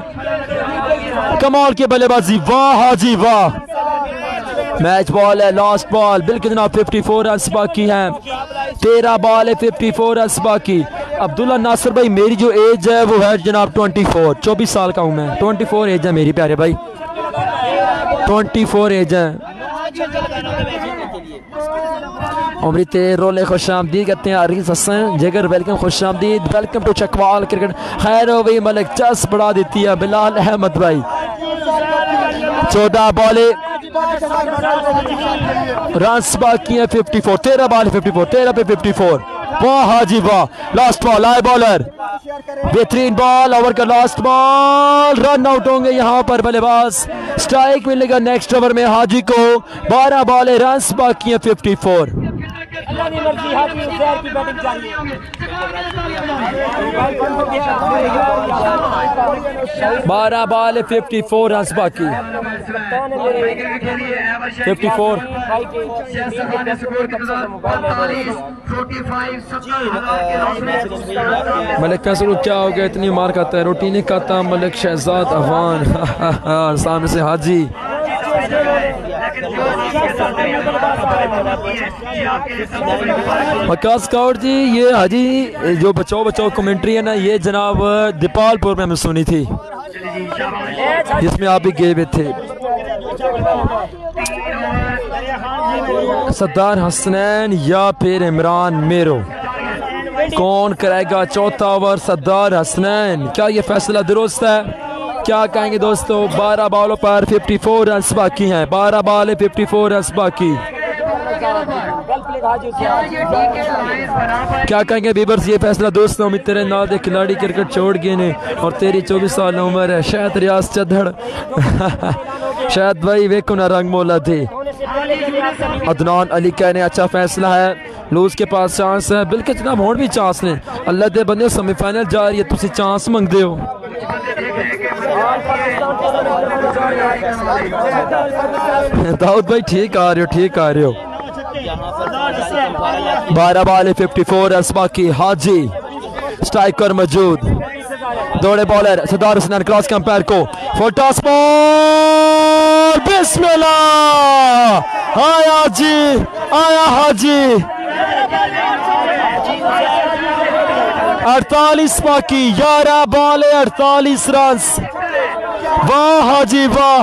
कमाल की बल्लेबाजी, वाह हाजी वाह। मैच बॉल है, लास्ट बॉल बिल्कुल जनाब। 54 रन बाकी हैं। 13 बॉल है, 54 रन बाकी। अब्दुल्ला नासिर भाई, मेरी जो एज है वो है जनाब 24 साल का हूँ मैं। 24 एज है मेरी प्यारे भाई, 24 एज है। उमरी तेज रोले खुश आमदीद कहते हैं आरिफ हसन जगर, वेलकम खुश आमदीद, वेलकम टू चकवाल क्रिकेट। खैर हो भाई, मलिक चस बढ़ा देती है बिलाल अहमद भाई। 14 बॉले रन्स बाकी है 54। 13 बॉल 54, 13 पे 54। वाह हाजी वाह। लास्ट बॉल आए बॉलर, बेहतरीन बॉल, ओवर का लास्ट बॉल। रन आउट होंगे यहाँ पर बल्लेबाज। स्ट्राइक मिलेगा नेक्स्ट ओवर में हाजी को। 12 बॉल रन्स बाकी है 54। 12 बॉल 54 रन बाकी। 54 मलिक फैसल को क्या हो गया, इतनी मार खाता है, रोटी नहीं खाता मलिक शहजाद अफगान। सामने से हाजी। वकास काउट जी, ये हाजी जो बचाओ बचाओ कमेंट्री है ना, ये जनाब दीपालपुर में हमें सुनी थी, जिसमें आप भी गए हुए थे। सद्दार हसनैन या फिर इमरान मेरो, कौन कराएगा चौथा ओवर? सद्दार हसनैन। क्या ये फैसला दुरुस्त है? क्या कहेंगे दोस्तों? 12 बॉलों पर 54 रन बाकी हैं। 12 बॉल 54 रन बाकी। क्या कहेंगे बीबर्स, ये फैसला दोस्तों? उम्मीद तेरे नाल दे खिलाड़ी क्रिकेट छोड़ गए ने और तेरी 24 साल उम्र है। शायद रियाज चदड़ शायद भाई वेखो ना रंग मोला थे। अदनान अली कहने अच्छा फैसला है, लूज के पास चांस है। बिल्कुल जनाब होड़ भी चांस ने। अल्लाह दे बंदे सेमीफाइनल जा रही है, तुसी चांस मंगदे हो। दाऊद भाई ठीक आ रहे हो, ठीक आ रहे हो। 12 बॉल 54 रन बाकी। हाजी स्ट्राइकर मौजूद। दौड़े बॉलर सद्दार हसनैन, क्रॉस के अंपायर को फुल टॉस बॉल, बिस्मिल्लाह। आया हाजी, आया हाजी। 48 बाकी। 11 बॉल 48 रन। वाह हाजी वाह,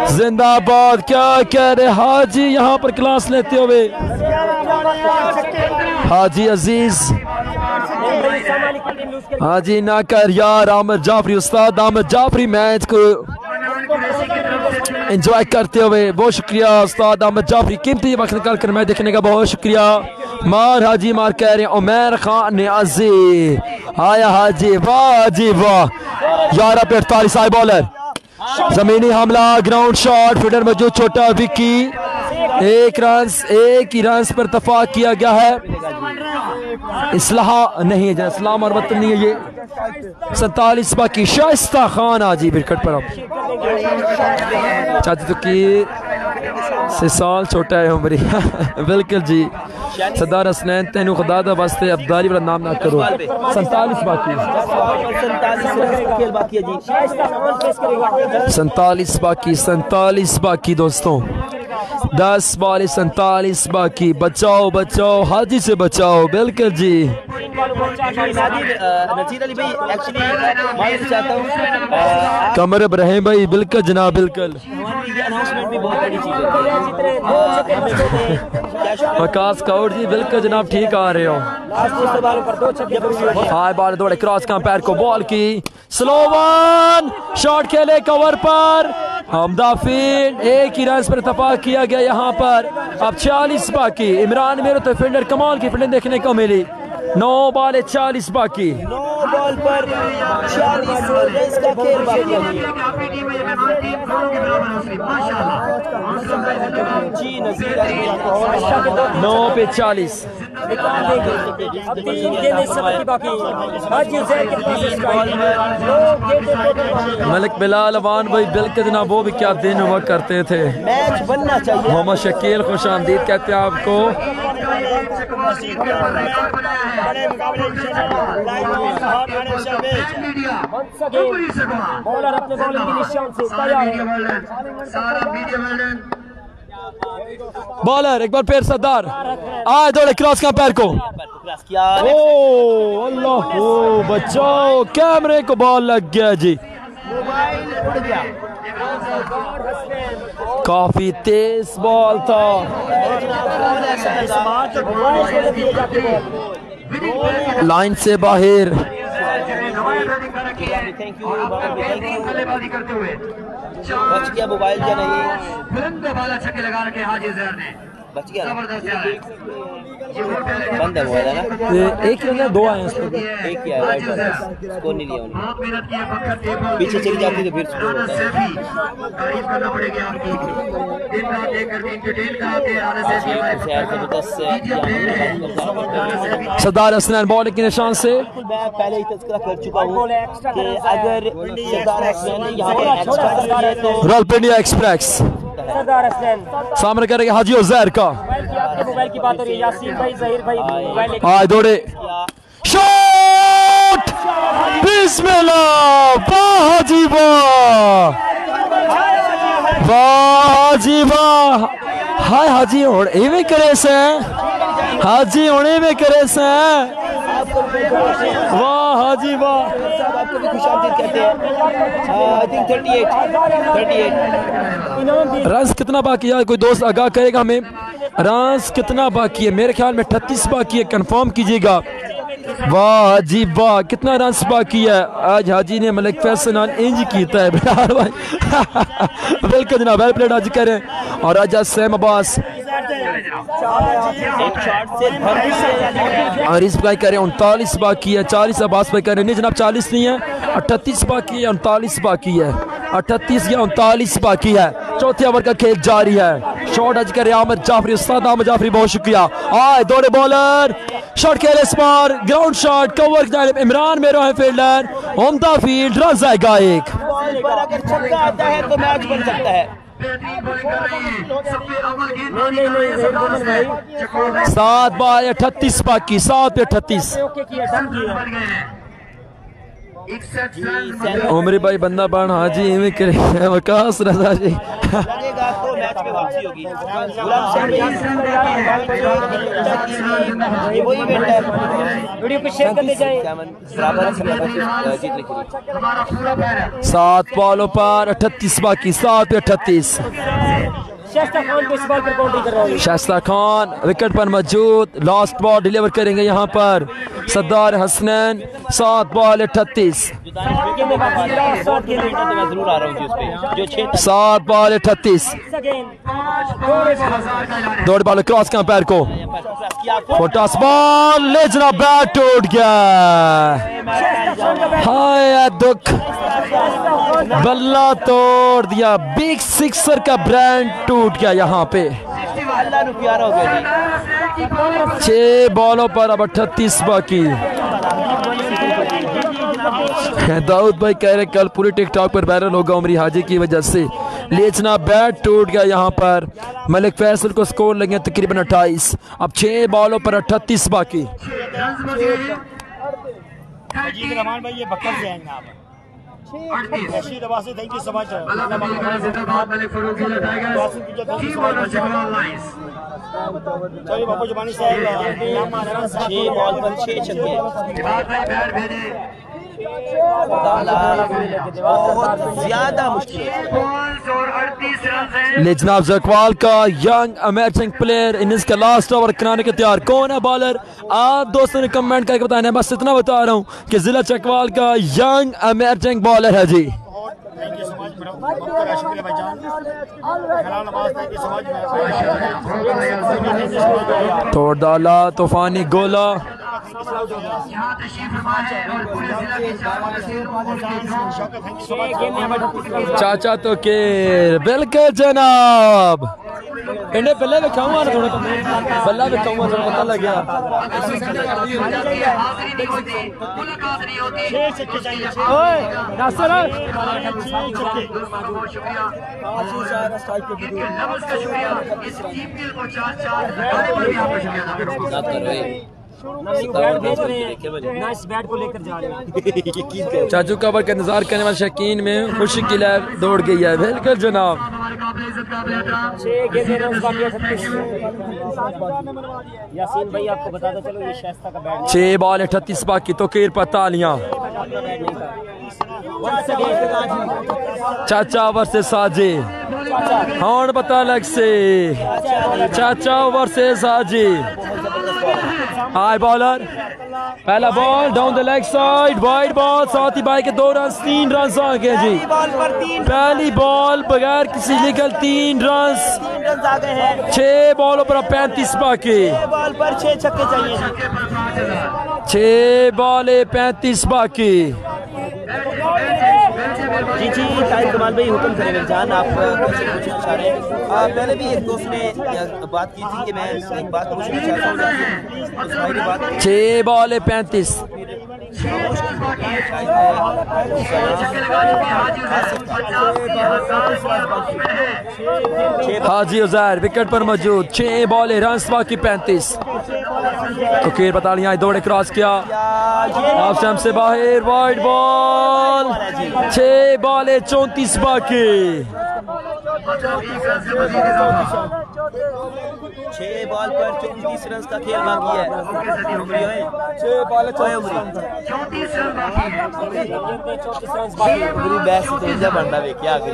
जिंदाबाद। क्या कह रहे हाजी यहाँ पर क्लास लेते हुए। हाजी अजीज, हाजी ना कर यार। आमिर जाफरी, उस्ताद आमिर जाफरी मैच को एंजॉय करते हुए, बहुत शुक्रिया उस्ताद आमिर जाफरी। कीमती वक्त निकाल कर मैच देखने का बहुत शुक्रिया। मार हाजी मार कह रहे हैं उमैर खान नियाजी। आया हाजी, वाह हाजी वाह। 11 पे 48 आए बॉलर। जमीनी हमला, ग्राउंड शॉट, फील्डर मौजूद, छोटा विकी। एक ही रन पर इत्तेफाक किया गया है। इस्लाह नहीं है, इस्लाम और वतन नहीं है ये। 47 बाकी। शाइस्ता खान आजी विकेट पर। चाहती तो कि 6 साल छोटा है उमरी। बिल्कुल जी। सद्दार हसनैन तेनू खुदा दा वास्ते अब्दाली वाला नाम ना करो। 47 बाकी। 47 बाकी। 47 बाकी दोस्तों। 10 बॉल 47 बाकी। बचाओ बचाओ हाजी से बचाओ। बिल्कुल जी नजीर अली भाई, एक्चुअली मालूम चाहता हूँ कमर इब्राहिम भाई। बिल्कुल जनाब बिल्कुल। अनाउंसमेंट भी बहुत बड़ी चीज़ है। वकास कौर जी बिल्कुल जनाब ठीक आ रहे हो। हाई बॉल दौड़े क्रॉस का पैर को बॉल की स्लो वन शॉट खेले कवर पर हमदा फील्ड। एक ही रन पर इत्तेफाक किया गया यहाँ पर। अब 40 बाकी। इमरान मेरे तो फील्डर कमाल की फील्डिंग देखने को मिली। 9 बॉल 40 बाकी। 9 बॉल पर 40 रन का खेल बाकी है। जी नजीर 9 पे 40। मलिक बिलाल अवान भाई बिल्कुल जनाब वो भी क्या दिन हुआ करते थे। मैच बनना चाहिए। मोहम्मद शकील खुश आमदीद कहते हैं आपको। बॉलर अपने बॉलिंग के निशान से तैयार है। बॉलर एक बार फिर सरदार आए दौड़े क्रॉस का पैर को। ओ अल्लाह ओ बचाओ कैमरे को बॉल लग गया जी। काफी तेज बॉल था। लाइन से बाहर। बच गया मोबाइल या नहीं? छक्के लगा रखे हाजी ज़हर ने। बच गया ना? जबरदस्त बंद है मोबाइल है ना? एक ही दो आए हैं एक ही आया राइट वाला स्कोर नहीं लिया उन्होंने। पीछे चली जाती तो फिर स्कोर होता है। तारीफ करना पड़ेगा आपकी। दिन रात देखकर एंटरटेन कराते हैं आरएसएस के हमारे सरदार हसनैन बॉलिंग के निशान से। मैं पहले ही तज़किरा कर चुका हूँ कि अगर सरदार हसनैन ने यहाँ पर तो रॉयल इंडिया एक्सप्रेस सामने करेंगे हाजी उज़ैर का। मोबाइल की बात हो रही है। यासीन भाई ज़हीर भाई मोबाइल आए दौड़े शॉट बिस्मिल्लाह। वाह हाजी वाह हाजी वाह। हाय हाजी और एवे करे से हाजी होने में करे से। वाह हाजी वाह। आपको भी खुशामदीद कहते हैं। आई थिंक 38 रन्स कितना बाकी है कोई दोस्त आगाह करेगा हमें। रन्स कितना बाकी है? मेरे ख्याल में 38 बाकी है। कंफर्म कीजिएगा। वाह हाजी वाह कितना रन्स बाकी है? आज हाजी ने मलिक फैसल इंज कीता है बिलाल भाई। बिल्कुल जनाब वेल प्लेड आज करें। और आज सैम अब्बास और इस भाई करें 39 बाकी है। 40 अब्बास भाई करें नहीं जनाब 40 नहीं है 38 बाकी है 39 बाकी है 38 या 39 बाकी है। चौथे ओवर का खेल जारी है। शॉट आज करे आमिर जाफरी उस्ताद आमिर जाफरी बहुत शुक्रिया। आए दौड़े बॉलर शॉट खेले इस बार ग्राउंड शॉट कवर इमरान मेरो है फील्डर उम्दा फील्ड रन जाएगा एक। अगर छक्का आता है तो मैच बन सकता है। 7 बॉल 38 बाकी 7 पे 38। उमरी भाई बंदा बाण हाजी इवें करे वकास रजा जी लगेगा तो मैच में वापसी होगी। ये वही इवेंट है। वीडियो को शेयर करते जाएं। 7 बॉलों पर 38 बाकी 7 पे 38। शाइस्ता खान को इस बॉल पर बाउंड्री कर रहा है। शाइस्ता खान विकेट पर मौजूद। लास्ट बॉल डिलीवर करेंगे यहाँ पर सरदार हसनैन। 7 बॉल 38। जरूर आ रहा हूँ जी उस पे जो 7 बॉल 38। दौड़ बॉल क्रॉस का पैर को फोटास बॉल ले जना बैट टूट गया। हाय दुख बल्ला तोड़ दिया। बिग सिक्सर का ब्रांड टूट गया यहाँ पे। अल्लाह नु प्यारा हो गया जी। 6 बॉलों पर अब 38 बाकी। दाऊद भाई कह रहे कल पूरी टिकटॉक पर वायरल होगा उमरी हाजी की वजह से। लेचना बैट टूट गया यहाँ पर। मलिक फैसल को स्कोर लगे तकरीबन 28। अब 6 बॉलों पर 38 बाकी। Thank you so much. चलिए बापू जुबानी साहब 6 बॉल पर 6 छक्के। बहुत ज्यादा मुश्किल ले जनाब जकवाल का यंग अमेजिंग प्लेयर इनिंग्स का लास्ट ओवर कराने के तैयार कौन है बॉलर? आप दोस्तों ने कमेंट करके बताना है। बस इतना बता रहा हूँ कि जिला चकवाल का यंग अमेजिंग बॉलर है जी। थैंक यू सो मच शुक्रिया भाईजान। तोड़ डाला तूफानी गोला चाचा तो के बिल्कुल जनाब इन्हें बल्ला भी खाऊंगा ना थोड़ा बल्ला भी खाऊंगा थोड़ा पता लग गया। चाचू कवर का इंतजार करने वाले शकीन में खुशी की लहर दौड़ गई है। बिल्कुल जनाब यासीन भाई आपको बताता चलो ये शाइस्ता का बैट 6 बॉल 38 बाकी तो केर पतालियां चाचा वर्सेस साजे हॉर्न पता लग से चाचा वर्सेस साजे। हाई बॉलर पहला ball down the leg side wide ball साथ ही बाई के 2 रन 3 रन आ गए जी। पहली बॉल बगैर किसी लीगल 3 रन आ गए हैं। 6 बॉलों पर 35 बाकी 6 बॉल पर 6 छक्के चाहिए। 6 बॉले 35 बाकी। जी जी तारिक कमाल भाई हुक्म करेंगे जान आप कैसे पूछना चाह रहे हैं? पहले भी एक दोस्त ने बात की थी कि मैं एक बात पूछना चाहता हूँ। 6 बॉले 35 हाजी उजैर विकेट पर मौजूद 6 बॉले रन बाकी 35 तो केर बतालियां दौड़े क्रॉस किया ऑफ स्टंप से बाहर वाइड बॉल 6 बॉले 34 बाकी 6 बॉल पर 34 रन का खेल बाकी है। 6 बॉल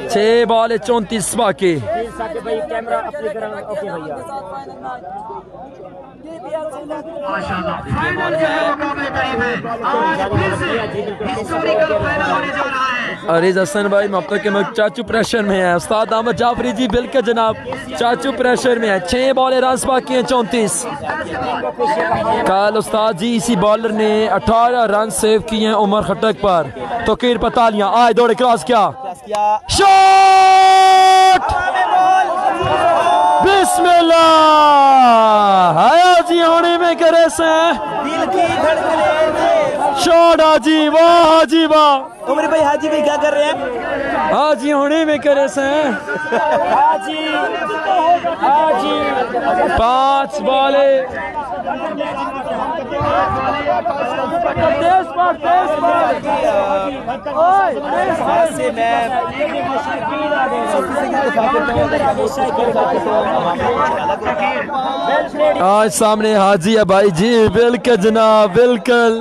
6 बॉल 34 बाकी। कैमरा अपनी तरह ओके भैया अरीज हसन भाई मफ्ता के मुल्क चाचू प्रेशर में है। उस्ताद अहमद जाफरी जी बिल्कुल जनाब चाचू प्रेशर में है। 6 बॉल रन बाकी हैं 34। कल उस्ताद जी इसी बॉलर ने 18 रन सेव किए हैं उमर खटक पर तो कीर पतालियां आए दौड़े क्रॉस किया शॉट बिस्मिल्लाह आया जी होने में करे से शॉट हाजी वाह हाजी वाह। उमर भाई हाजी भाई क्या कर रहे हैं? हाजी होने में करे से हाजी हाजी 5 बॉले आज सामने हाजी है भाई जी बिल्कुल जनाब बिल्कुल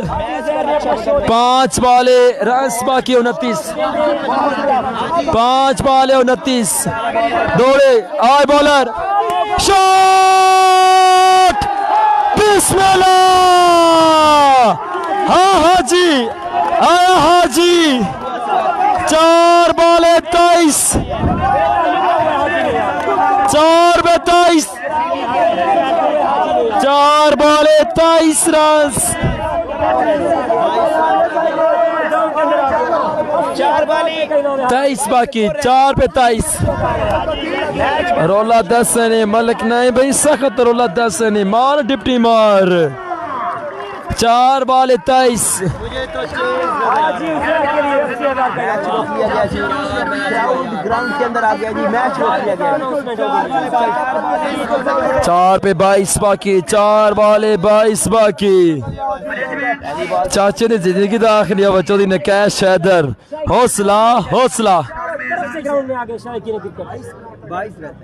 5 बॉले रन बाकी 29 5 बॉले 29 दौड़े आए बॉलर शॉट बिस्मिल्लाह हाँ हाजी आया हाजी 4 बॉले 23 4 22 4 बॉले 23 रन 23 बाकी 4 पे 23 रोला 10 ने मलक नहीं भाई सख्त रोला 10 ने मार डिप्टी मार 4 बॉल 23। ग्राउंड के अंदर आ गया जी, मैच रोक लिया गया। 4 पे 22 बाकी, 4 बॉल 22 बाकी। चाचे ने जिंदगी का आखिरी बच्चों दी नकैश हैदर, हौसला हौसला। ग्राउंड में आ गए शायद की दिक्कत 22 रन।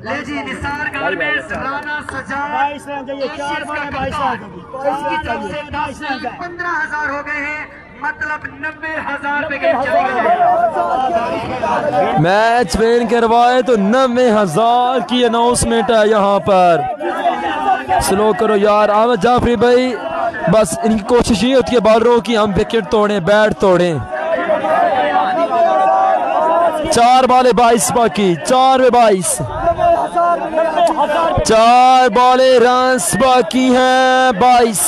ले जी निसार गाल में राना सजा 22 रन चाहिए, 4 बॉल 22 रन। 15,000 हो गए हैं, मतलब 90,000 पे गेम चलेगा। मैच विन करवाए तो 90,000 की अनाउंसमेंट है यहाँ पर। स्लो करो यार आमिर जाफरी भाई, बस इनकी कोशिश ये होती है बॉलरों की हम विकेट तोड़ें, बैट तोड़ें। 4 बॉल 22 बाकी, 4 में 22। 4 बॉल रन बाकी हैं 22।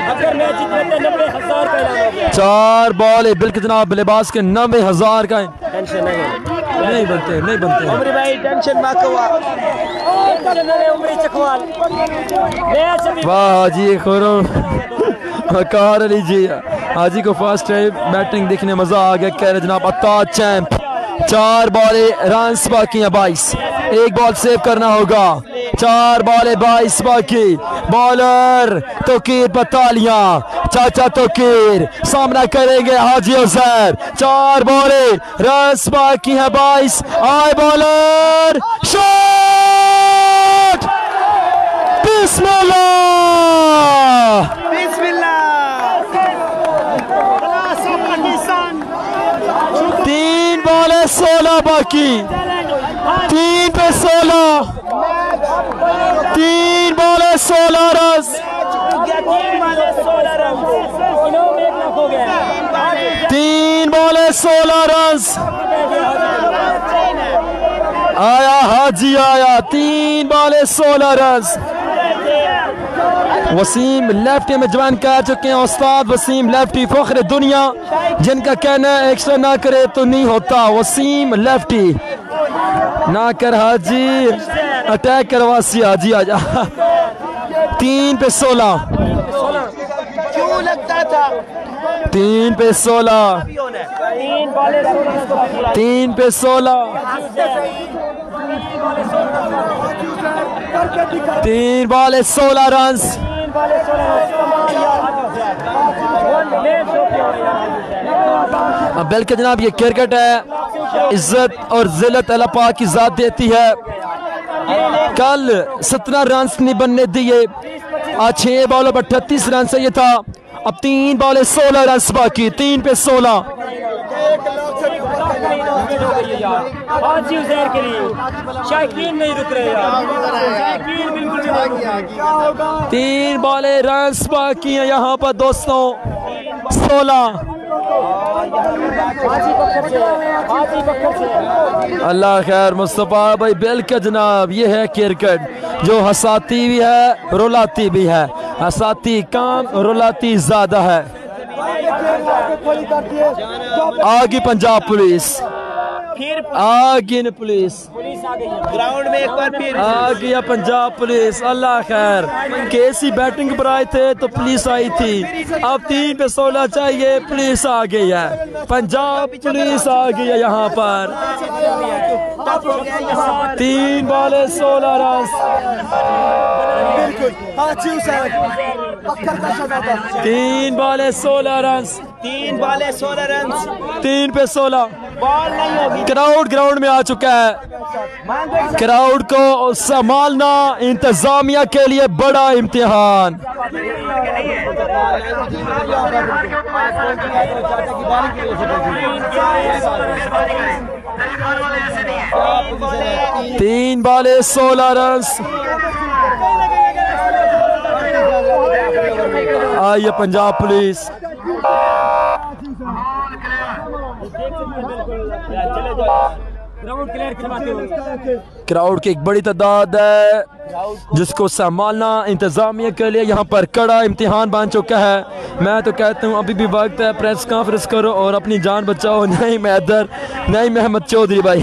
अगर मैच जीते तो 90,000 का इनाम हो गया। 4 बॉल बिल्कुल जनाब लिबास के 90,000 का है। टेंशन नहीं है, नहीं बनते नहीं बनते। उमरी भाई टेंशन मत हुआ। उमरी चकवाल वाह हाजी खुरम वकार अली जी, हाजी को फर्स्ट टाइम बैटिंग देखने मजा आ गया। कह रहे जनाब अताज चैंप। 4 बॉल रन बाकी हैं 22, 1 बॉल सेव करना होगा। 4 बॉल 22 बाकी। बॉलर तोकीर पतालिया, चाचा तोकीर सामना करेंगे हाजी हुसैन। 4 बॉल रन बाकी हैं 22। आए बॉलर शॉट, बिस्मिल्लाह बिस्मिल्लाह। 3 बॉल 16 बाकी, 3 पे 16, 3 बॉल 16 रन। 3 ball 16 run. आया हाजी आया, 3 बॉल 16 रन। वसीम लेफ्टी में ज्वाइन कर चुके हैं, उस्ताद वसीम लेफ्टी फख्र दुनिया, जिनका कहना है एक्स्ट्रा ना करे तो नहीं होता। वसीम लेफ्टी ना कर हाजी, अटैक करवासी हाजी आजा। 3 पे 16, क्यों लगता था 3 पे 16, 3 पे 16, 3 बॉल 16 रन। बिल्कुल जनाब ये क्रिकेट है, इज्जत और जिल्लत अल्लाह पाक की जात देती है। कल 17 रन नहीं बनने दिए, आज 6 बॉलों पर 38 रन चाहिए था। अब 3 बॉल 16 रन बाकी, 3 पे 16। के लिए शायकीन नहीं रुक रहे यार, शायकीन बिल्कुल नहीं रुक रहे। 3 बॉल रन बाकी हैं यहाँ पर दोस्तों, 16। अल्लाह खैर मुस्तफा भाई बिल्कुल जनाब, ये है क्रिकेट जो हंसाती भी है रुलाती भी है। हंसाती कम, रुलाती ज्यादा है। आगे पंजाब पुलिस, आगे पुलिस ग्राउंड में एक बार फिर आ गया पंजाब पुलिस। अल्लाह खैर, केसी बैटिंग पर आए थे तो पुलिस आई थी, अब 3 पे 16 चाहिए, पुलिस आ गई है। पंजाब पुलिस आ गई है यहाँ पर। 3 ball 16 run. 3 ball 16 run, 3 ball 16 run. 3 पे 16। बॉल नहीं होगी। क्राउड ग्राउंड में आ चुका है। क्राउड को संभालना इंतजामिया के लिए बड़ा इम्तिहान। 3 बॉल 16 रन। आइए पंजाब पुलिस। क्राउड की एक बड़ी तादाद है, जिसको संभालना इंतजामिया के लिए यहाँ पर कड़ा इम्तिहान बन चुका है। मैं तो कहता हूँ अभी भी वक्त है, प्रेस कॉन्फ्रेंस करो और अपनी जान बचाओ। नहीं मैदर, नहीं महमद चौधरी भाई।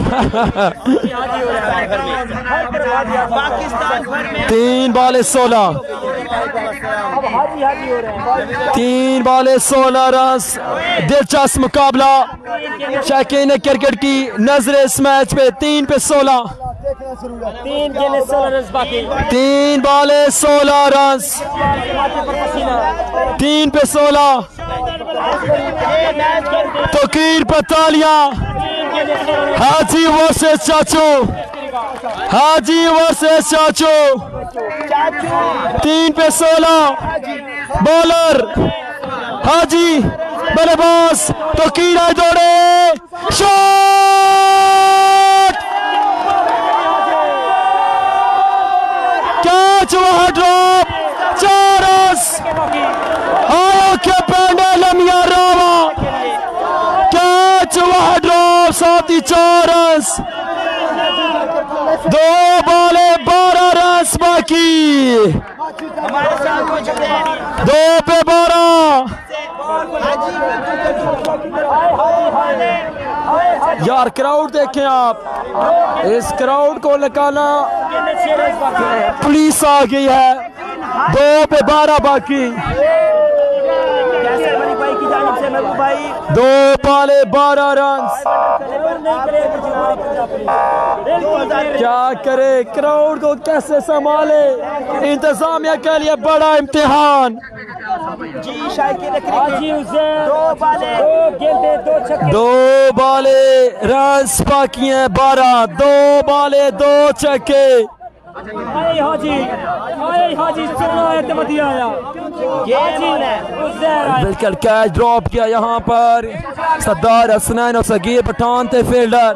3 बॉले 16, 3 बॉले 16 रन। दिलचस्प मुकाबला शौकीन क्रिकेट की नजर इस मैच पे। 3 पे 16, 3 बॉले 16 रन, 3 पे 16। तकीर पतालिया, हाजी वर्सेस चाचू, हाजी वर्सेस चाचू। 3 पे 16, बॉलर हाजी, बल्लेबाज तकीर आए दौड़े, शॉट, कैच वहां ड्रॉप, 4 रन। आयो के पैंडल लमिया रावा, कैच वहां ड्रॉप, साथ ही 4 रन। 2 बॉले 12 रन बाकी, 2 पे 12। यार क्राउड देखें आप, इस क्राउड को निकालना, पुलिस आ गई है। 2 पे 12 बाकी, 2 बॉले 12 रन। क्या करे, क्राउड को कैसे संभाले, इंतजामिया के लिए बड़ा इम्तिहान। 2 बॉले रन बाकी हैं 12, 2 बॉले 2 छक्के। बिल्कुल कैच ड्रॉप किया यहाँ पर सरदार हसनैन और सगीर पठान थे फील्डर।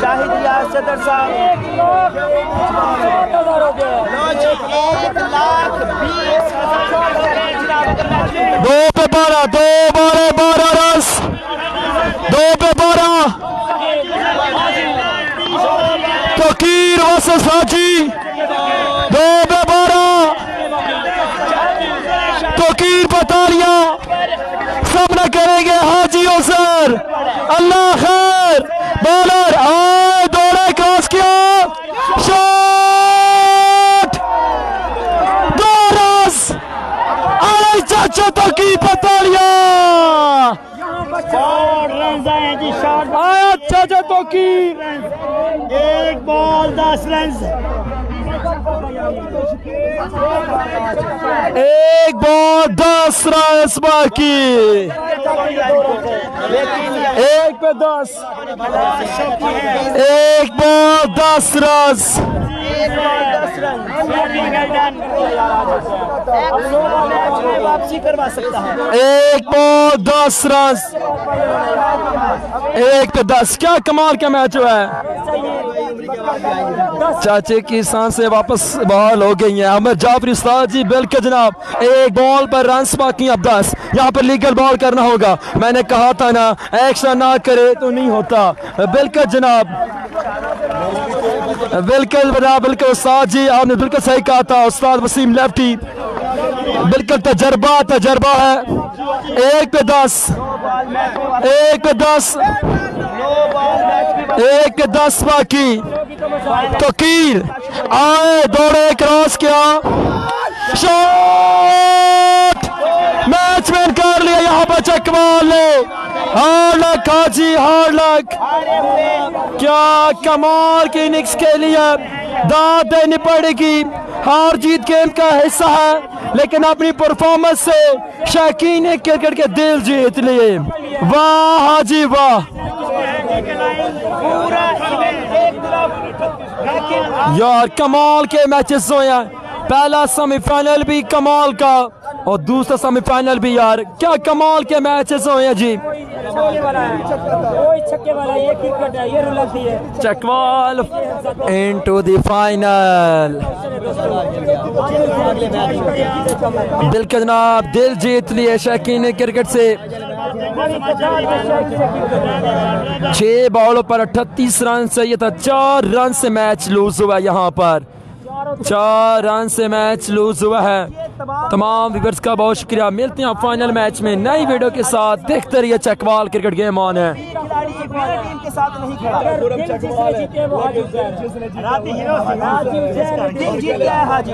शाहिद रियाज सदर साहब 2 पे 12, 2 बॉले 12 रन, 2 पे 12। तकीर वर्सेस हाजी, 2 पे 12। तकीर पतालिया सामना करेंगे हाजी सर, अल्लाह खैर। बॉलर आए, दौड़े, क्रॉस किया, शॉट, 2 रन। अरे चाचो तकीर पतालिया, आया चाचा तकीर। 1 बॉल 10 रन, 1 बॉल 10 रन बाकी, 1 पे 10, 1 बॉल 10 रन। वापसी करवा सकता है। 1 बॉल 10 रन, 1 पे 10। क्या कमाल का मैच हुआ है। चाचे की सांसें वापस बहाल हो गई हैं। अहमद जाफरी उस्ताद जी, बिल्कुल जनाब। 1 बॉल पर रन बाकी, अब 10। यहाँ पर लीगल बॉल करना होगा। मैंने कहा था ना, एक्शन ना करे तो नहीं होता। बिल्कुल जनाब, बिल्कुल जनाब, बिल्कुल उस्ताद जी, आपने बिल्कुल सही कहा था। उस्ताद वसीम लेफ्टी, बिल्कुल तजर्बा है। 1 पे 10, 1 पे 10, 1 पे 10 बाकी। तकीर आए, दौड़े, क्रॉस किया, शॉट, मैच विन कर लिया यहाँ पर चकवाल ने। हार्ड लक हाजी, हार्ड लक। क्या कमाल की इनिंग्स के लिए दाद देनी पड़ेगी। हार जीत गेम का हिस्सा है, लेकिन अपनी परफॉर्मेंस से शौकीन क्रिकेट के दिल जीत लिए। वाह हाजी वाह। यार कमाल के मैचेस हुए हैं। पहला सेमीफाइनल भी कमाल का और दूसरा सेमीफाइनल भी। यार क्या कमाल के मैचेस हुए हैं जी। Chakwal into the final. बिल्कुल जनाब, दिल जीत लिए शौकीन क्रिकेट से। छह बॉलों पर 38 रन चाहिए था, 4 रन से मैच लूज हुआ यहाँ पर, 4 रन से मैच लूज हुआ है। तमाम व्यूअर्स का बहुत शुक्रिया। मिलते हैं फाइनल मैच में नई वीडियो के साथ। देखते रहिए चकवाल क्रिकेट गेम ऑन है। टीम के साथ नहीं खेला, जीत गया है हाजी।